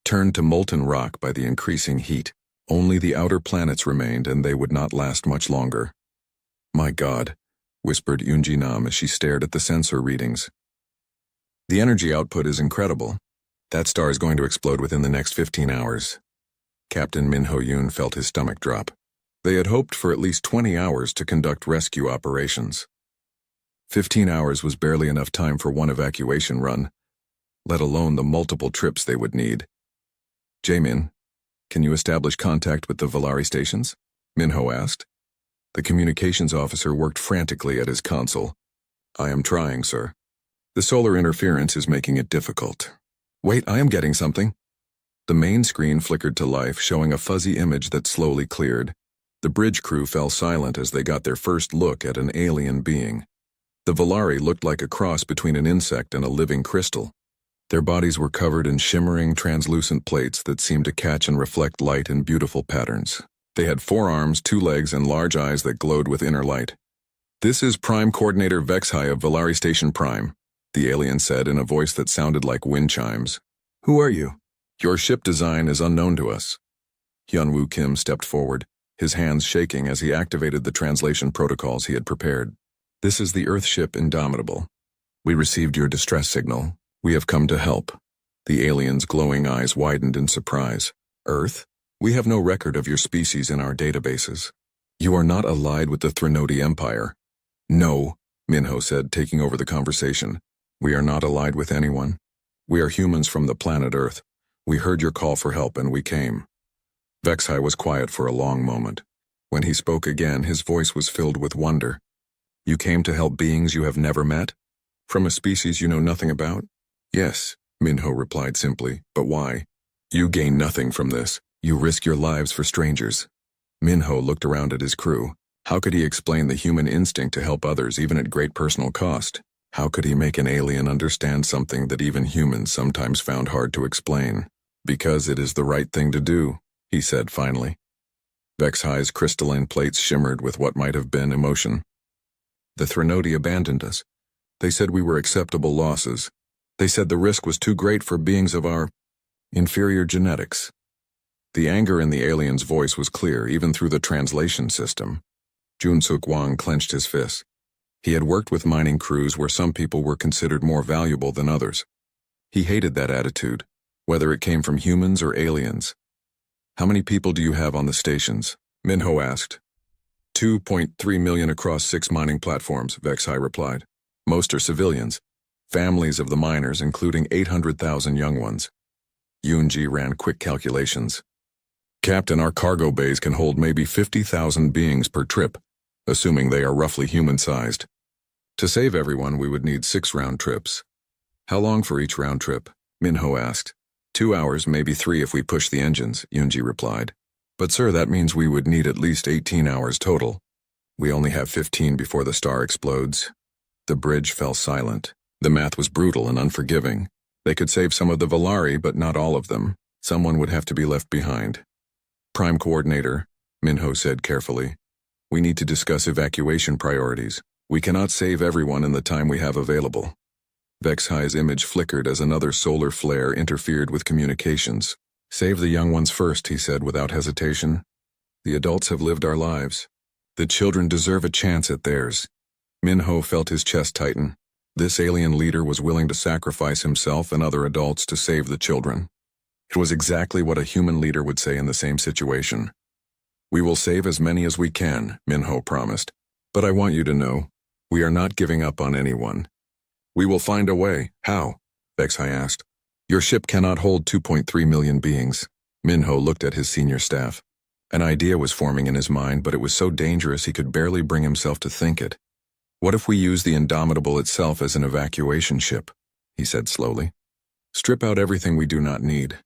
turned to molten rock by the increasing heat. Only the outer planets remained, and they would not last much longer. My God, whispered Yunji-Nam as she stared at the sensor readings. The energy output is incredible. That star is going to explode within the next 15 hours. Captain Minho-Yun felt his stomach drop. They had hoped for at least 20 hours to conduct rescue operations. 15 hours was barely enough time for one evacuation run, let alone the multiple trips they would need. Jaemin, can you establish contact with the Volari stations? Minho asked. The communications officer worked frantically at his console. I am trying, sir. The solar interference is making it difficult. Wait, I am getting something. The main screen flickered to life, showing a fuzzy image that slowly cleared. The bridge crew fell silent as they got their first look at an alien being. The Volari looked like a cross between an insect and a living crystal. Their bodies were covered in shimmering, translucent plates that seemed to catch and reflect light in beautiful patterns. They had 4 arms, 2 legs, and large eyes that glowed with inner light. This is Prime Coordinator Vex-High of Volari Station Prime, the alien said in a voice that sounded like wind chimes. Who are you? Your ship design is unknown to us. Hyunwoo Kim stepped forward, his hands shaking as he activated the translation protocols he had prepared. This is the Earth ship Indomitable. We received your distress signal. We have come to help. The alien's glowing eyes widened in surprise. Earth? We have no record of your species in our databases. You are not allied with the Threnody Empire. No, Minho said, taking over the conversation. We are not allied with anyone. We are humans from the planet Earth. We heard your call for help and we came. Vex-High was quiet for a long moment. When he spoke again, his voice was filled with wonder. You came to help beings you have never met? From a species you know nothing about? Yes, Minho replied simply, but why? You gain nothing from this. You risk your lives for strangers. Minho looked around at his crew. How could he explain the human instinct to help others even at great personal cost? How could he make an alien understand something that even humans sometimes found hard to explain? Because it is the right thing to do, he said finally. Vex-High's crystalline plates shimmered with what might have been emotion. The Threnody abandoned us. They said we were acceptable losses. They said the risk was too great for beings of our inferior genetics. The anger in the alien's voice was clear, even through the translation system. Jun-Suk Wang clenched his fists. He had worked with mining crews where some people were considered more valuable than others. He hated that attitude, whether it came from humans or aliens. How many people do you have on the stations? Minho asked. 2.3 million across 6 mining platforms, Vex-High replied. Most are civilians, families of the miners, including 800,000 young ones. Yunji ran quick calculations. Captain, our cargo bays can hold maybe 50,000 beings per trip, assuming they are roughly human-sized. To save everyone, we would need 6 round trips. How long for each round trip? Minho asked. 2 hours, maybe 3 if we push the engines, Yunji replied. But sir, that means we would need at least 18 hours total. We only have 15 before the star explodes. The bridge fell silent. The math was brutal and unforgiving. They could save some of the Volari, but not all of them. Someone would have to be left behind. Prime Coordinator, Minho said carefully. We need to discuss evacuation priorities. We cannot save everyone in the time we have available. Vex-High's image flickered as another solar flare interfered with communications. Save the young ones first, he said without hesitation. The adults have lived our lives. The children deserve a chance at theirs. Minho felt his chest tighten. This alien leader was willing to sacrifice himself and other adults to save the children. It was exactly what a human leader would say in the same situation. "We will save as many as we can," Minho promised. "But I want you to know, we are not giving up on anyone. We will find a way." "How?" SCI asked. "Your ship cannot hold 2.3 million beings." Minho looked at his senior staff. An idea was forming in his mind, but it was so dangerous he could barely bring himself to think it. "What if we use the Indomitable itself as an evacuation ship?" he said slowly. "Strip out everything we do not need.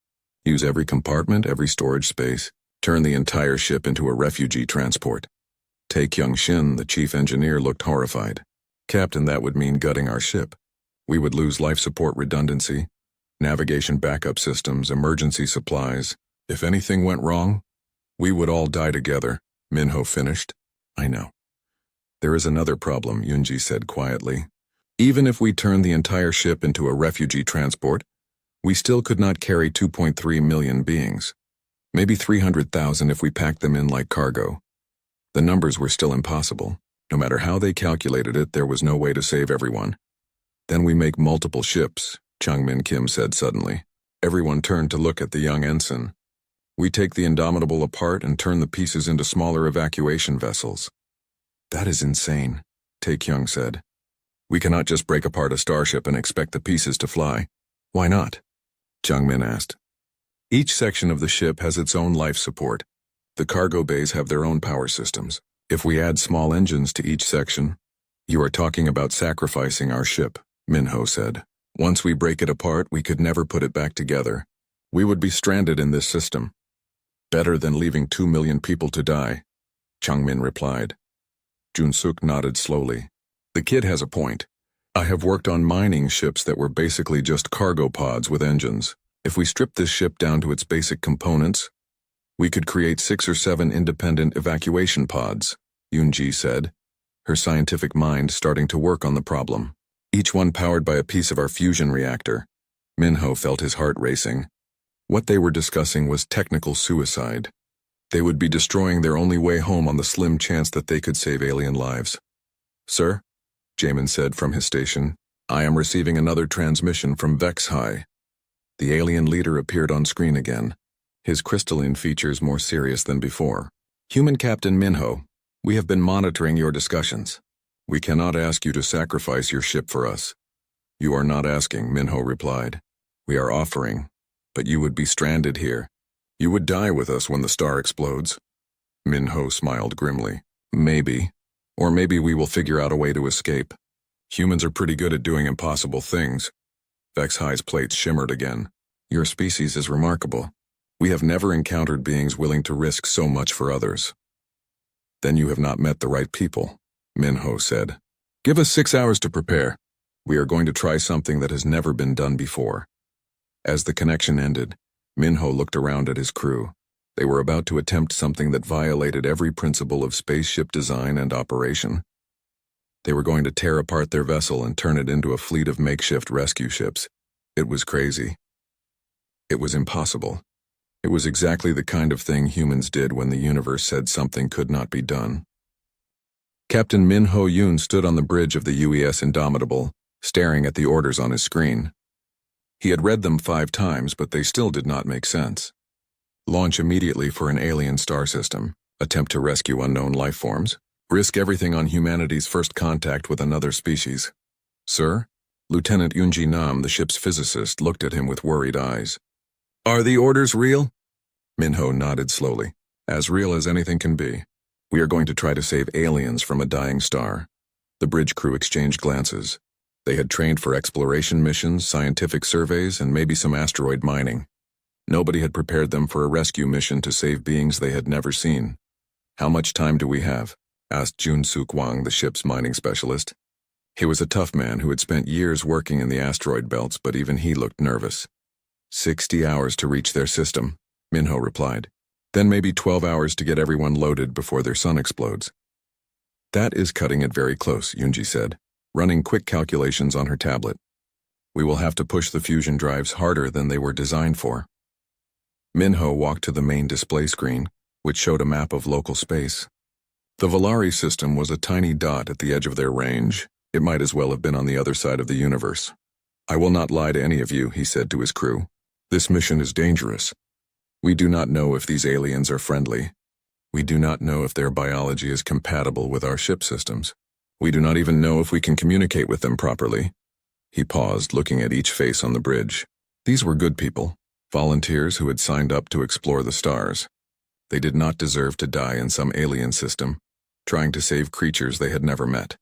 Use every compartment, every storage space. Turn the entire ship into a refugee transport." Tae-Kyung Shin, the chief engineer, looked horrified. "Captain, that would mean gutting our ship. We would lose life support redundancy, navigation backup systems, emergency supplies. If anything went wrong, we would all die together," Minho finished. "I know. There is another problem," Yoonji said quietly. "Even if we turn the entire ship into a refugee transport, we still could not carry 2.3 million beings. Maybe 300,000 if we packed them in like cargo." The numbers were still impossible. No matter how they calculated it, there was no way to save everyone. "Then we make multiple ships," Changmin Kim said suddenly. Everyone turned to look at the young ensign. "We take the Indomitable apart and turn the pieces into smaller evacuation vessels." "That is insane," Tae-Kyung said. "We cannot just break apart a starship and expect the pieces to fly." "Why not?" Changmin asked. "Each section of the ship has its own life support. The cargo bays have their own power systems. If we add small engines to each section..." "You are talking about sacrificing our ship," Minho said. "Once we break it apart, we could never put it back together. We would be stranded in this system." "Better than leaving 2 million people to die," Changmin replied. Jun-suk nodded slowly. "The kid has a point. I have worked on mining ships that were basically just cargo pods with engines. If we strip this ship down to its basic components, we could create 6 or 7 independent evacuation pods," Yoonji said, her scientific mind starting to work on the problem. "Each one powered by a piece of our fusion reactor." Minho felt his heart racing. What they were discussing was technical suicide. They would be destroying their only way home on the slim chance that they could save alien lives. "Sir?" Jamin said from his station. "I am receiving another transmission from SCI-FI." The alien leader appeared on screen again, his crystalline features more serious than before. "Human Captain Minho, we have been monitoring your discussions. We cannot ask you to sacrifice your ship for us." "You are not asking," Minho replied. "We are offering, but you would be stranded here. You would die with us when the star explodes." Minho smiled grimly. "Maybe. Or maybe we will figure out a way to escape. Humans are pretty good at doing impossible things." SCI-Fi's plates shimmered again. "Your species is remarkable. We have never encountered beings willing to risk so much for others." "Then you have not met the right people," Minho said. "Give us 6 hours to prepare. We are going to try something that has never been done before." As the connection ended, Minho looked around at his crew. They were about to attempt something that violated every principle of spaceship design and operation. They were going to tear apart their vessel and turn it into a fleet of makeshift rescue ships. It was crazy. It was impossible. It was exactly the kind of thing humans did when the universe said something could not be done. Captain Min Ho-yoon stood on the bridge of the UES Indomitable, staring at the orders on his screen. He had read them 5 times, but they still did not make sense. Launch immediately for an alien star system. Attempt to rescue unknown life forms. Risk everything on humanity's first contact with another species. "Sir?" Lieutenant Yoonji Nam, the ship's physicist, looked at him with worried eyes. "Are the orders real?" Minho nodded slowly. "As real as anything can be. We are going to try to save aliens from a dying star." The bridge crew exchanged glances. They had trained for exploration missions, scientific surveys, and maybe some asteroid mining. Nobody had prepared them for a rescue mission to save beings they had never seen. "How much time do we have?" asked Jun-Suk Wang, the ship's mining specialist. He was a tough man who had spent years working in the asteroid belts, but even he looked nervous. 60 hours to reach their system, Minho replied. Then maybe 12 hours to get everyone loaded before their sun explodes. "That is cutting it very close," Yoonji said, running quick calculations on her tablet. "We will have to push the fusion drives harder than they were designed for." Minho walked to the main display screen, which showed a map of local space. The Volari system was a tiny dot at the edge of their range. It might as well have been on the other side of the universe. "I will not lie to any of you," he said to his crew. "This mission is dangerous. We do not know if these aliens are friendly. We do not know if their biology is compatible with our ship systems. We do not even know if we can communicate with them properly." He paused, looking at each face on the bridge. These were good people, volunteers who had signed up to explore the stars. They did not deserve to die in some alien system, trying to save creatures they had never met.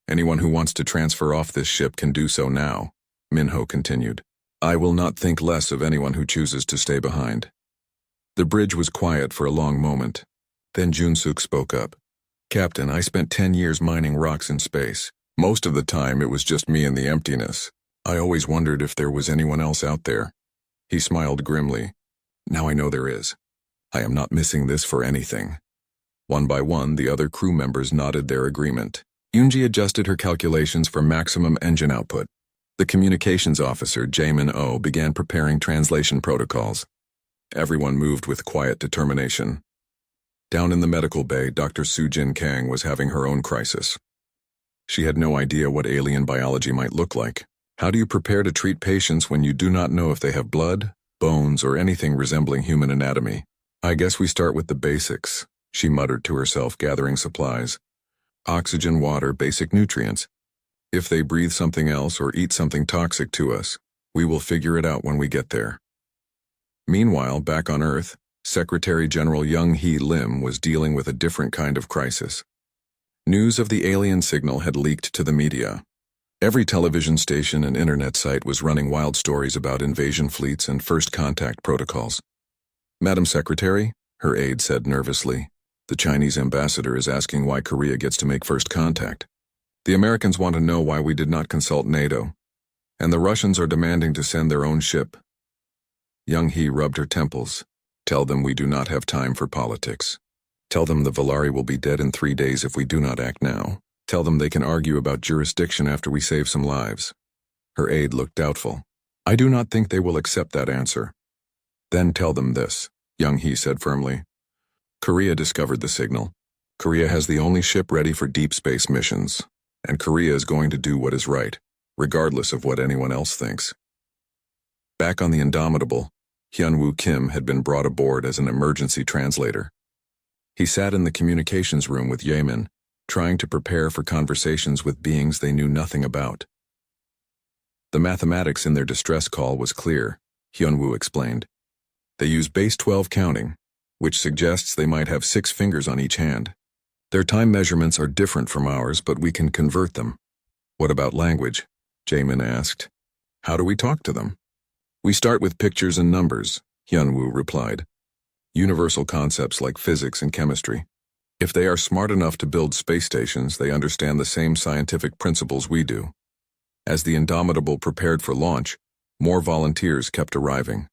"Anyone who wants to transfer off this ship can do so now," Minho continued. "I will not think less of anyone who chooses to stay behind." The bridge was quiet for a long moment. Then Junsuk spoke up. "Captain, I spent 10 years mining rocks in space. Most of the time it was just me in the emptiness. I always wondered if there was anyone else out there." He smiled grimly. "Now I know there is. I am not missing this for anything." One by one, the other crew members nodded their agreement. Yunji adjusted her calculations for maximum engine output. The communications officer, Jamin O, began preparing translation protocols. Everyone moved with quiet determination. Down in the medical bay, Dr. Sujin Kang was having her own crisis. She had no idea what alien biology might look like. How do you prepare to treat patients when you do not know if they have blood, bones, or anything resembling human anatomy? "I guess we start with the basics," she muttered to herself, gathering supplies. "Oxygen, water, basic nutrients. If they breathe something else or eat something toxic to us, we will figure it out when we get there." Meanwhile, back on Earth, Secretary General Young Hee Lim was dealing with a different kind of crisis. News of the alien signal had leaked to the media. Every television station and internet site was running wild stories about invasion fleets and first contact protocols. "Madam Secretary," her aide said nervously, "the Chinese ambassador is asking why Korea gets to make first contact. The Americans want to know why we did not consult NATO. And the Russians are demanding to send their own ship." Young Hee rubbed her temples. "Tell them we do not have time for politics. Tell them the Valari will be dead in 3 days if we do not act now. Tell them they can argue about jurisdiction after we save some lives." Her aide looked doubtful. "I do not think they will accept that answer." "Then tell them this," Young Hee said firmly. "Korea discovered the signal. Korea has the only ship ready for deep space missions, and Korea is going to do what is right, regardless of what anyone else thinks." Back on the Indomitable, Hyunwoo Kim had been brought aboard as an emergency translator. He sat in the communications room with Yaemin, trying to prepare for conversations with beings they knew nothing about. "The mathematics in their distress call was clear," Hyunwoo explained. "They use base 12 counting, which suggests they might have 6 fingers on each hand. Their time measurements are different from ours, but we can convert them." "What about language?" Jamin asked. "How do we talk to them?" "We start with pictures and numbers," Hyunwoo replied. "Universal concepts like physics and chemistry. If they are smart enough to build space stations, they understand the same scientific principles we do." As the Indomitable prepared for launch, more volunteers kept arriving.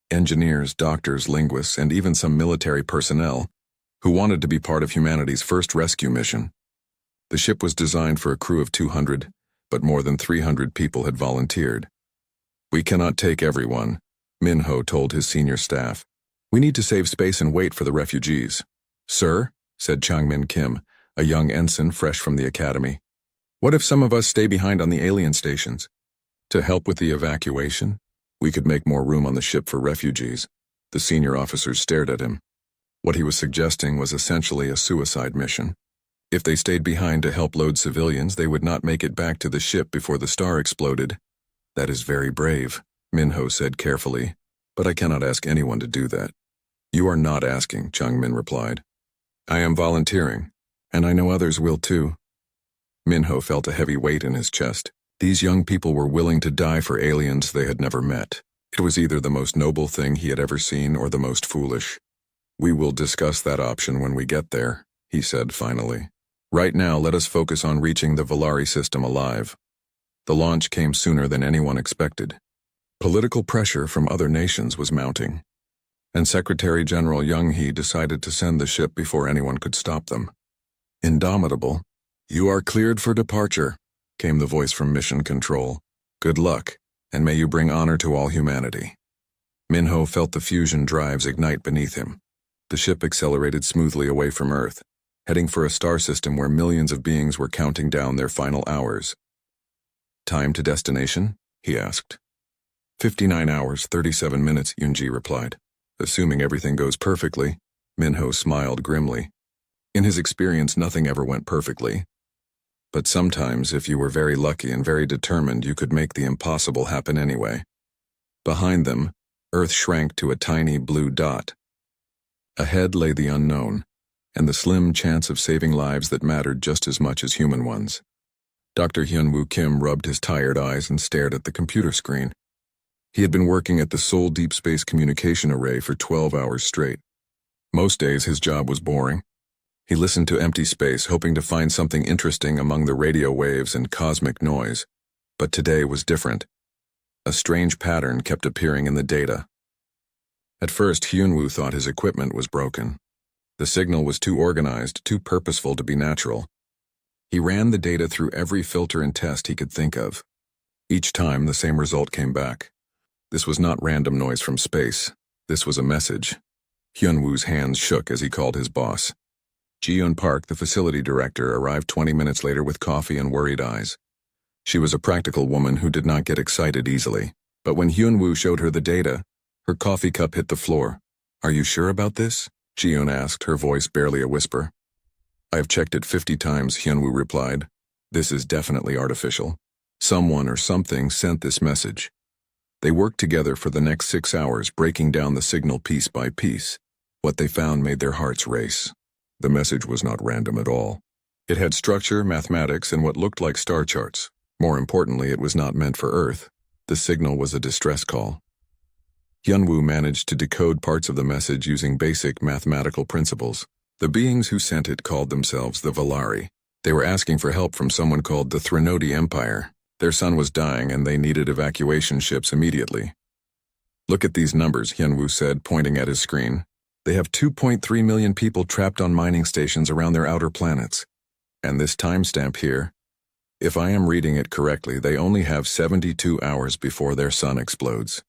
Engineers, doctors, linguists, and even some military personnel who wanted to be part of humanity's first rescue mission. The ship was designed for a crew of 200, but more than 300 people had volunteered. "We cannot take everyone," Minho told his senior staff. "We need to save space and wait for the refugees." "Sir," said Changmin Kim, a young ensign fresh from the academy, "what if some of us stay behind on the alien stations? To help with the evacuation? We could make more room on the ship for refugees." The senior officers stared at him. What he was suggesting was essentially a suicide mission. If they stayed behind to help load civilians, they would not make it back to the ship before the star exploded. "That is very brave," Minho said carefully, "but I cannot ask anyone to do that." "You are not asking," Changmin replied. "I am volunteering, and I know others will too." Minho felt a heavy weight in his chest. These young people were willing to die for aliens they had never met. It was either the most noble thing he had ever seen or the most foolish. "We will discuss that option when we get there," he said finally. "Right now, let us focus on reaching the Valari system alive." The launch came sooner than anyone expected. Political pressure from other nations was mounting, and Secretary General Young Hee decided to send the ship before anyone could stop them. "Indomitable, you are cleared for departure," came the voice from Mission Control. "Good luck, and may you bring honor to all humanity." Minho felt the fusion drives ignite beneath him. The ship accelerated smoothly away from Earth. heading for a star system where millions of beings were counting down their final hours. Time to destination? He asked. 59 hours, 37 minutes, Yunji replied. Assuming everything goes perfectly, Minho smiled grimly. In his experience, nothing ever went perfectly. But sometimes, if you were very lucky and very determined, you could make the impossible happen anyway. Behind them, Earth shrank to a tiny blue dot. Ahead lay the unknown, and the slim chance of saving lives that mattered just as much as human ones. Dr. Hyunwoo Kim rubbed his tired eyes and stared at the computer screen. He had been working at the Seoul Deep Space Communication Array for 12 hours straight. Most days his job was boring. He listened to empty space, hoping to find something interesting among the radio waves and cosmic noise. But today was different. A strange pattern kept appearing in the data. At first, Hyunwoo thought his equipment was broken. The signal was too organized, too purposeful to be natural. He ran the data through every filter and test he could think of. Each time, the same result came back. This was not random noise from space. This was a message. Hyunwoo's hands shook as he called his boss. Ji-eun Park, the facility director, arrived 20 minutes later with coffee and worried eyes. She was a practical woman who did not get excited easily. But when Hyunwoo showed her the data, her coffee cup hit the floor. "Are you sure about this?" Ji-eun asked, her voice barely a whisper. "I've checked it 50 times, Hyunwoo replied. "This is definitely artificial. Someone or something sent this message." They worked together for the next 6 hours, breaking down the signal piece by piece. What they found made their hearts race. The message was not random at all. It had structure, mathematics, and what looked like star charts. More importantly, it was not meant for Earth. The signal was a distress call. Hyunwoo managed to decode parts of the message using basic mathematical principles. The beings who sent it called themselves the Valari. They were asking for help from someone called the Threnody Empire. Their son was dying and they needed evacuation ships immediately. "Look at these numbers," Hyunwoo said, pointing at his screen. "They have 2.3 million people trapped on mining stations around their outer planets. And this timestamp here, if I am reading it correctly, they only have 72 hours before their sun explodes."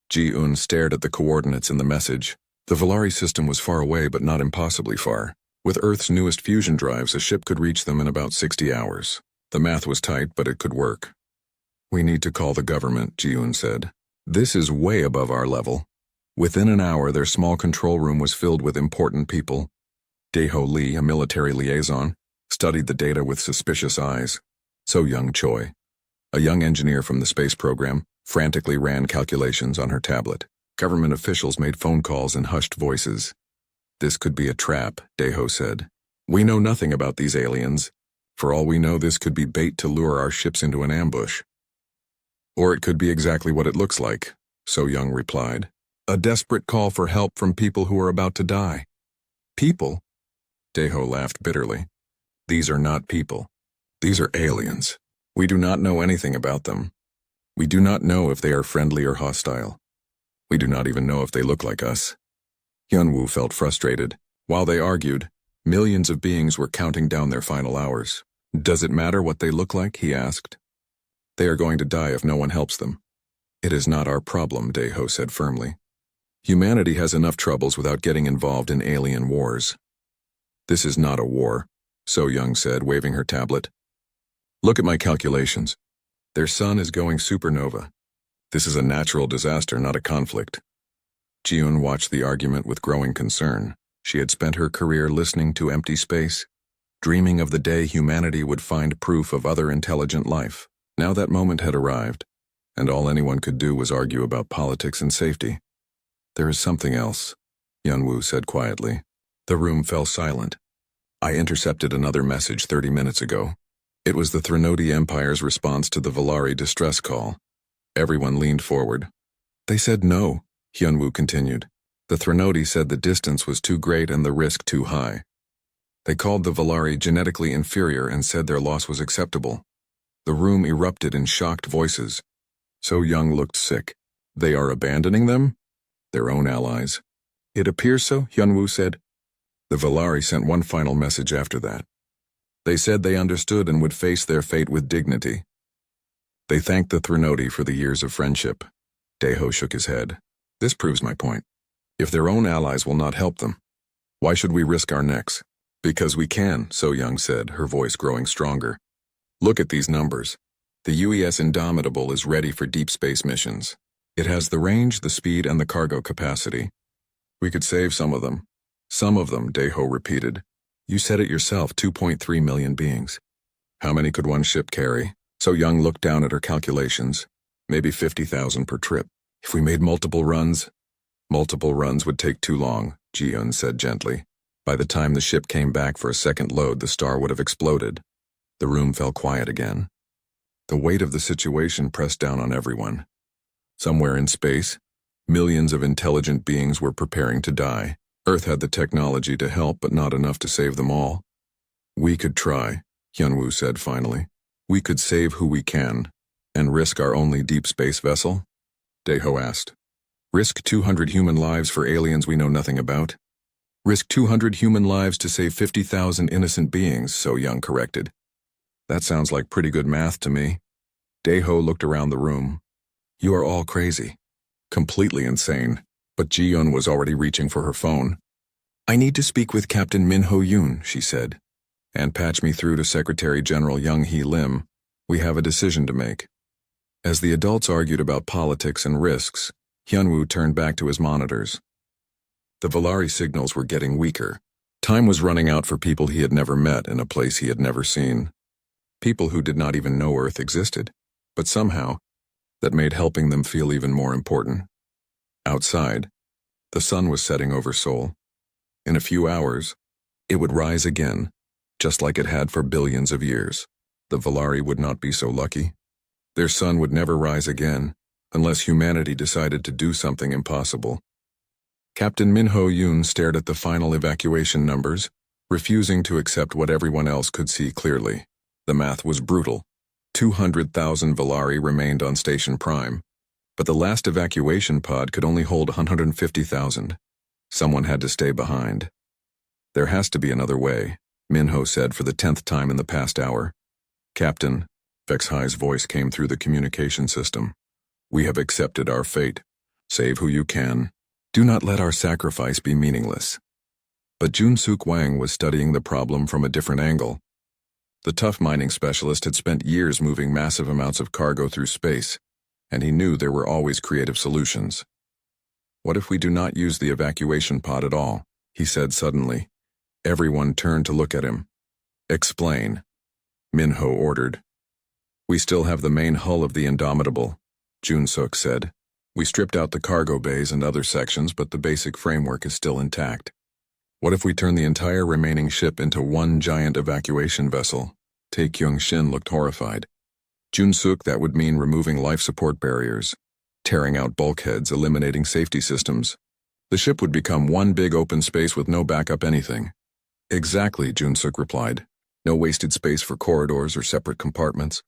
Ji-eun stared at the coordinates in the message. The Valari system was far away, but not impossibly far. With Earth's newest fusion drives, a ship could reach them in about 60 hours. The math was tight, but it could work. "We need to call the government," Ji-eun said. "This is way above our level." Within an hour, their small control room was filled with important people. Dae-ho Lee, a military liaison, studied the data with suspicious eyes. So Young Choi, a young engineer from the space program, frantically ran calculations on her tablet. Government officials made phone calls in hushed voices. "This could be a trap," Dae-ho said. "We know nothing about these aliens. For all we know, this could be bait to lure our ships into an ambush. Or it could be exactly what it looks like," So Young replied. "A desperate call for help from people who are about to die." "People?" Dae-ho laughed bitterly. "These are not people. These are aliens. We do not know anything about them. We do not know if they are friendly or hostile. We do not even know if they look like us." Hyunwoo felt frustrated. While they argued, millions of beings were counting down their final hours. "Does it matter what they look like?" he asked. "They are going to die if no one helps them." "It is not our problem," Dae-ho said firmly. "Humanity has enough troubles without getting involved in alien wars." "This is not a war," So Young said, waving her tablet. "Look at my calculations. Their sun is going supernova. This is a natural disaster, not a conflict." Ji-eun watched the argument with growing concern. She had spent her career listening to empty space, dreaming of the day humanity would find proof of other intelligent life. Now that moment had arrived, and all anyone could do was argue about politics and safety. "There is something else," Hyunwoo said quietly. The room fell silent. "I intercepted another message 30 minutes ago. It was the Threnody Empire's response to the Valari distress call." Everyone leaned forward. "They said no," Hyunwoo continued. "The Threnody said the distance was too great and the risk too high. They called the Valari genetically inferior and said their loss was acceptable." The room erupted in shocked voices. So Young looked sick. "They are abandoning them? Their own allies?" "It appears so," Hyunwoo said. The Valari sent one final message after that. They said they understood and would face their fate with dignity. They thanked the Threnody for the years of friendship. Dae-ho shook his head. "This proves my point. If their own allies will not help them, why should we risk our necks?" Because we can, So Young said, her voice growing stronger. Look at these numbers. The UES Indomitable is ready for deep space missions. It has the range, the speed, and the cargo capacity. We could save some of them. Some of them, Daeho repeated. You said it yourself, 2.3 million beings. How many could one ship carry? So Young looked down at her calculations. Maybe 50,000 per trip. If we made multiple runs would take too long, Ji-Eun said gently. By the time the ship came back for a second load, the star would have exploded. The room fell quiet again. The weight of the situation pressed down on everyone. Somewhere in space, millions of intelligent beings were preparing to die. Earth had the technology to help, but not enough to save them all. We could try, Hyunwoo said finally. We could save who we can, and risk our only deep space vessel? Daeho asked. Risk 200 human lives for aliens we know nothing about? Risk 200 human lives to save 50,000 innocent beings, So Young corrected. That sounds like pretty good math to me. Daeho looked around the room. You are all crazy. Completely insane. But Ji-Eun was already reaching for her phone. I need to speak with Captain Min-Ho-yoon, she said. And patch me through to Secretary General Young-hee Lim. We have a decision to make. As the adults argued about politics and risks, Hyunwoo turned back to his monitors. The Volari signals were getting weaker. Time was running out for people he had never met in a place he had never seen. People who did not even know Earth existed. But somehow, that made helping them feel even more important. Outside, the sun was setting over Seoul. In a few hours, it would rise again, just like it had for billions of years. The Volari would not be so lucky. Their sun would never rise again, unless humanity decided to do something impossible. Captain Min-Ho-yoon stared at the final evacuation numbers, refusing to accept what everyone else could see clearly. The math was brutal. 200,000 Volari remained on Station Prime, but the last evacuation pod could only hold 150,000. Someone had to stay behind. There has to be another way, Min-Ho said for the 10th time in the past hour. Captain, Vex-Hai's voice came through the communication system. We have accepted our fate. Save who you can. Do not let our sacrifice be meaningless. But Jun-Suk Wang was studying the problem from a different angle. The tough mining specialist had spent years moving massive amounts of cargo through space, and he knew there were always creative solutions. What if we do not use the evacuation pod at all? He said suddenly. Everyone turned to look at him. Explain, Min-Ho ordered. We still have the main hull of the Indomitable, Jun-Suk said. We stripped out the cargo bays and other sections, but the basic framework is still intact. What if we turn the entire remaining ship into one giant evacuation vessel? Tae-Kyung-shin looked horrified. Jun-Suk, that would mean removing life support barriers, tearing out bulkheads, eliminating safety systems. The ship would become one big open space with no backup anything. Exactly, Jun-Suk replied. No wasted space for corridors or separate compartments.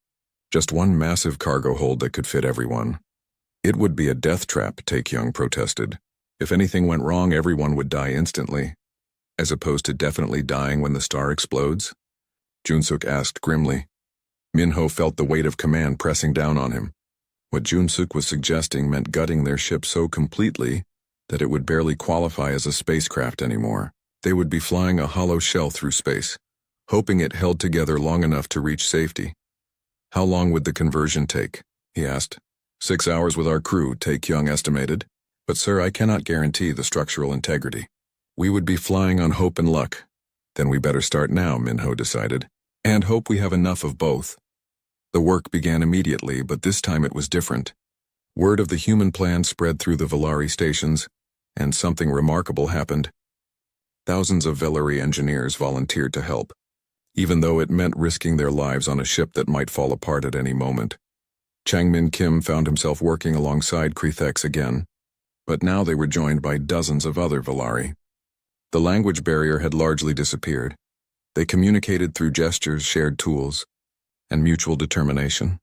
Just one massive cargo hold that could fit everyone. It would be a death trap, Tae-Kyung protested. If anything went wrong, everyone would die instantly. As opposed to definitely dying when the star explodes? Jun-Suk asked grimly. Min-Ho felt the weight of command pressing down on him. What Jun-Suk was suggesting meant gutting their ship so completely that it would barely qualify as a spacecraft anymore. They would be flying a hollow shell through space, hoping it held together long enough to reach safety. How long would the conversion take? He asked. 6 hours with our crew, Tae-Kyung estimated. But sir, I cannot guarantee the structural integrity. We would be flying on hope and luck. Then we better start now, Min-Ho decided. And hope we have enough of both. The work began immediately, but this time it was different. Word of the human plan spread through the Volari stations, and something remarkable happened. Thousands of Volari engineers volunteered to help, even though it meant risking their lives on a ship that might fall apart at any moment. Chang-Min Kim found himself working alongside Crethex again, but now they were joined by dozens of other Volari. The language barrier had largely disappeared. They communicated through gestures, shared tools, and mutual determination.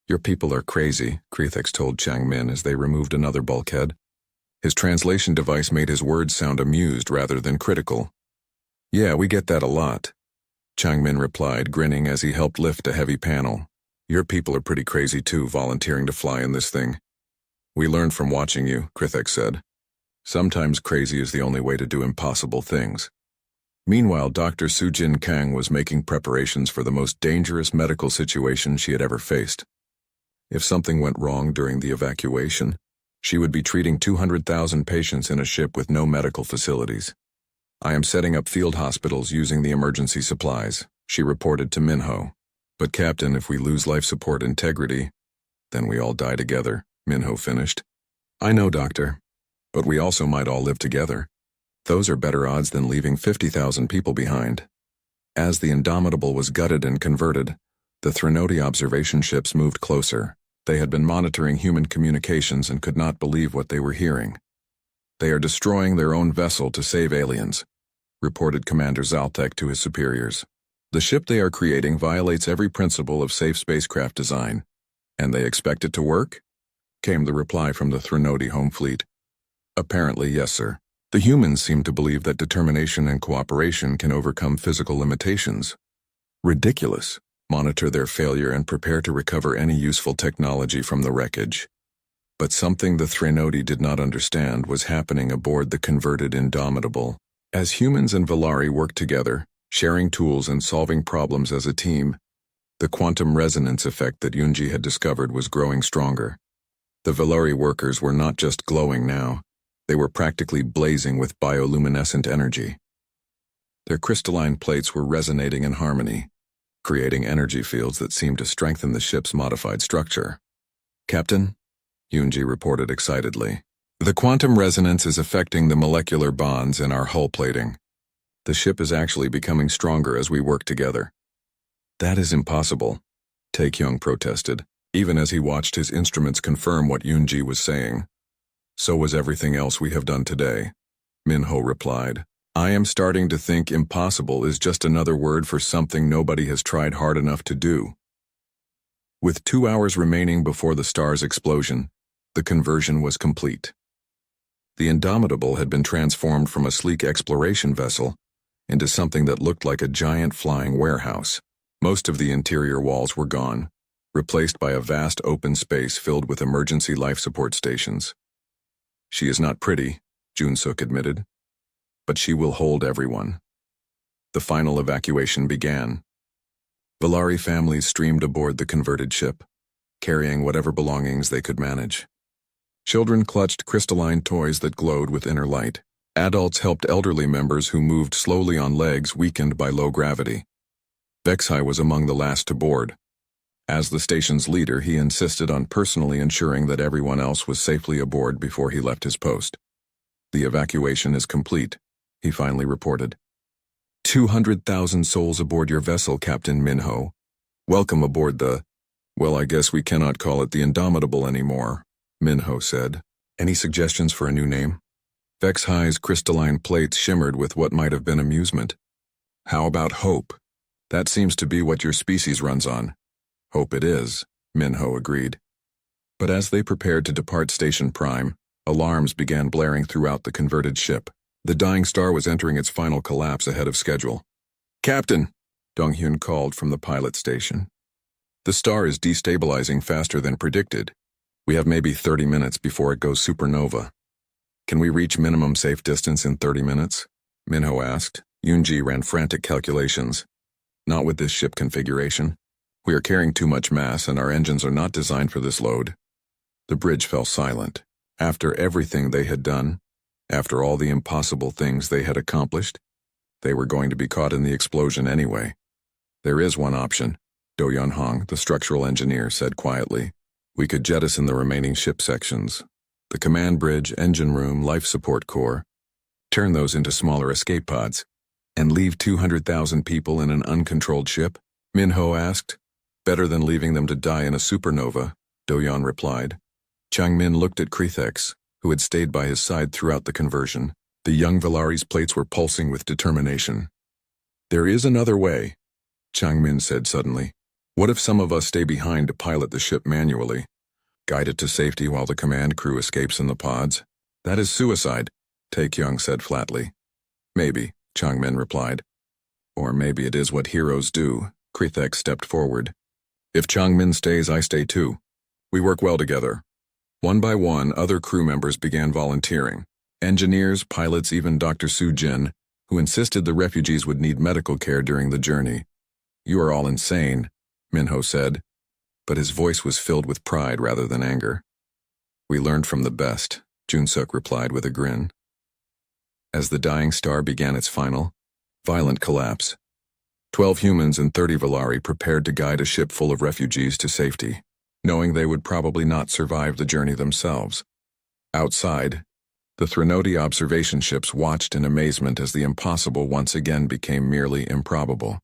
Your people are crazy, Crethex told Chang-Min as they removed another bulkhead. His translation device made his words sound amused rather than critical. Yeah, we get that a lot, Chang-Min replied, grinning as he helped lift a heavy panel. Your people are pretty crazy too, volunteering to fly in this thing. We learned from watching you, Crethex said. Sometimes crazy is the only way to do impossible things. Meanwhile, Dr. Sujin Kang was making preparations for the most dangerous medical situation she had ever faced. If something went wrong during the evacuation, she would be treating 200,000 patients in a ship with no medical facilities. "I am setting up field hospitals using the emergency supplies," she reported to Minho. "But Captain, if we lose life support integrity, then we all die together," Minho finished. "I know, Doctor, but we also might all live together. Those are better odds than leaving 50,000 people behind." As the Indomitable was gutted and converted, the Threnody observation ships moved closer. They had been monitoring human communications and could not believe what they were hearing. "They are destroying their own vessel to save aliens," reported Commander Zaltek to his superiors. "The ship they are creating violates every principle of safe spacecraft design. And they expect it to work?" came the reply from the Threnody home fleet. "Apparently, yes, sir. The humans seem to believe that determination and cooperation can overcome physical limitations. Ridiculous. Monitor their failure and prepare to recover any useful technology from the wreckage." But something the Threnody did not understand was happening aboard the converted Indomitable. As humans and Valari worked together, sharing tools and solving problems as a team, the quantum resonance effect that Yunji had discovered was growing stronger. The Valari workers were not just glowing now, they were practically blazing with bioluminescent energy. Their crystalline plates were resonating in harmony, creating energy fields that seemed to strengthen the ship's modified structure. "Captain," Yunji reported excitedly, "the quantum resonance is affecting the molecular bonds in our hull plating. The ship is actually becoming stronger as we work together." "That is impossible," Taekyung protested, even as he watched his instruments confirm what Yunji was saying. "So was everything else we have done today," Minho replied. "I am starting to think impossible is just another word for something nobody has tried hard enough to do." With 2 hours remaining before the star's explosion, the conversion was complete. The Indomitable had been transformed from a sleek exploration vessel into something that looked like a giant flying warehouse. Most of the interior walls were gone, replaced by a vast open space filled with emergency life support stations. "She is not pretty," Junsuk admitted, "but she will hold everyone." The final evacuation began. Valari families streamed aboard the converted ship, carrying whatever belongings they could manage. Children clutched crystalline toys that glowed with inner light. Adults helped elderly members who moved slowly on legs weakened by low gravity. Vexhai was among the last to board. As the station's leader, he insisted on personally ensuring that everyone else was safely aboard before he left his post. "The evacuation is complete," he finally reported. 200,000 souls aboard your vessel, Captain Minho. Welcome aboard the... Well, I guess we cannot call it the Indomitable anymore," Minho said. "Any suggestions for a new name?" Vexhai's crystalline plates shimmered with what might have been amusement. "How about Hope? That seems to be what your species runs on." "Hope it is," Minho agreed. But as they prepared to depart Station Prime, alarms began blaring throughout the converted ship. The dying star was entering its final collapse ahead of schedule. "Captain," Donghyun called from the pilot station. "The star is destabilizing faster than predicted. We have maybe 30 minutes before it goes supernova." "Can we reach minimum safe distance in 30 minutes? Minho asked. Yunji ran frantic calculations. "Not with this ship configuration. We are carrying too much mass and our engines are not designed for this load." The bridge fell silent. After everything they had done, after all the impossible things they had accomplished, they were going to be caught in the explosion anyway. "There is one option," Do Yun-hong, the structural engineer, said quietly. "We could jettison the remaining ship sections. The command bridge, engine room, life support core. Turn those into smaller escape pods. And leave 200,000 people in an uncontrolled ship?" Minho asked. "Better than leaving them to die in a supernova," Do-yeon replied. Changmin looked at Krithex, who had stayed by his side throughout the conversion. The young Valari's plates were pulsing with determination. "There is another way," Changmin said suddenly. "What if some of us stay behind to pilot the ship manually? Guide it to safety while the command crew escapes in the pods? That is suicide," Taekyung said flatly. "Maybe," Changmin replied. "Or maybe it is what heroes do." Krithex stepped forward. "If Changmin stays, I stay too. We work well together." One by one, other crew members began volunteering. Engineers, pilots, even Dr. Su Jin, who insisted the refugees would need medical care during the journey. "You are all insane," Minho said, but his voice was filled with pride rather than anger. "We learned from the best," Junsuk replied with a grin. As the dying star began its final, violent collapse, 12 humans and 30 Valari prepared to guide a ship full of refugees to safety, knowing they would probably not survive the journey themselves. Outside, the Threnody observation ships watched in amazement as the impossible once again became merely improbable.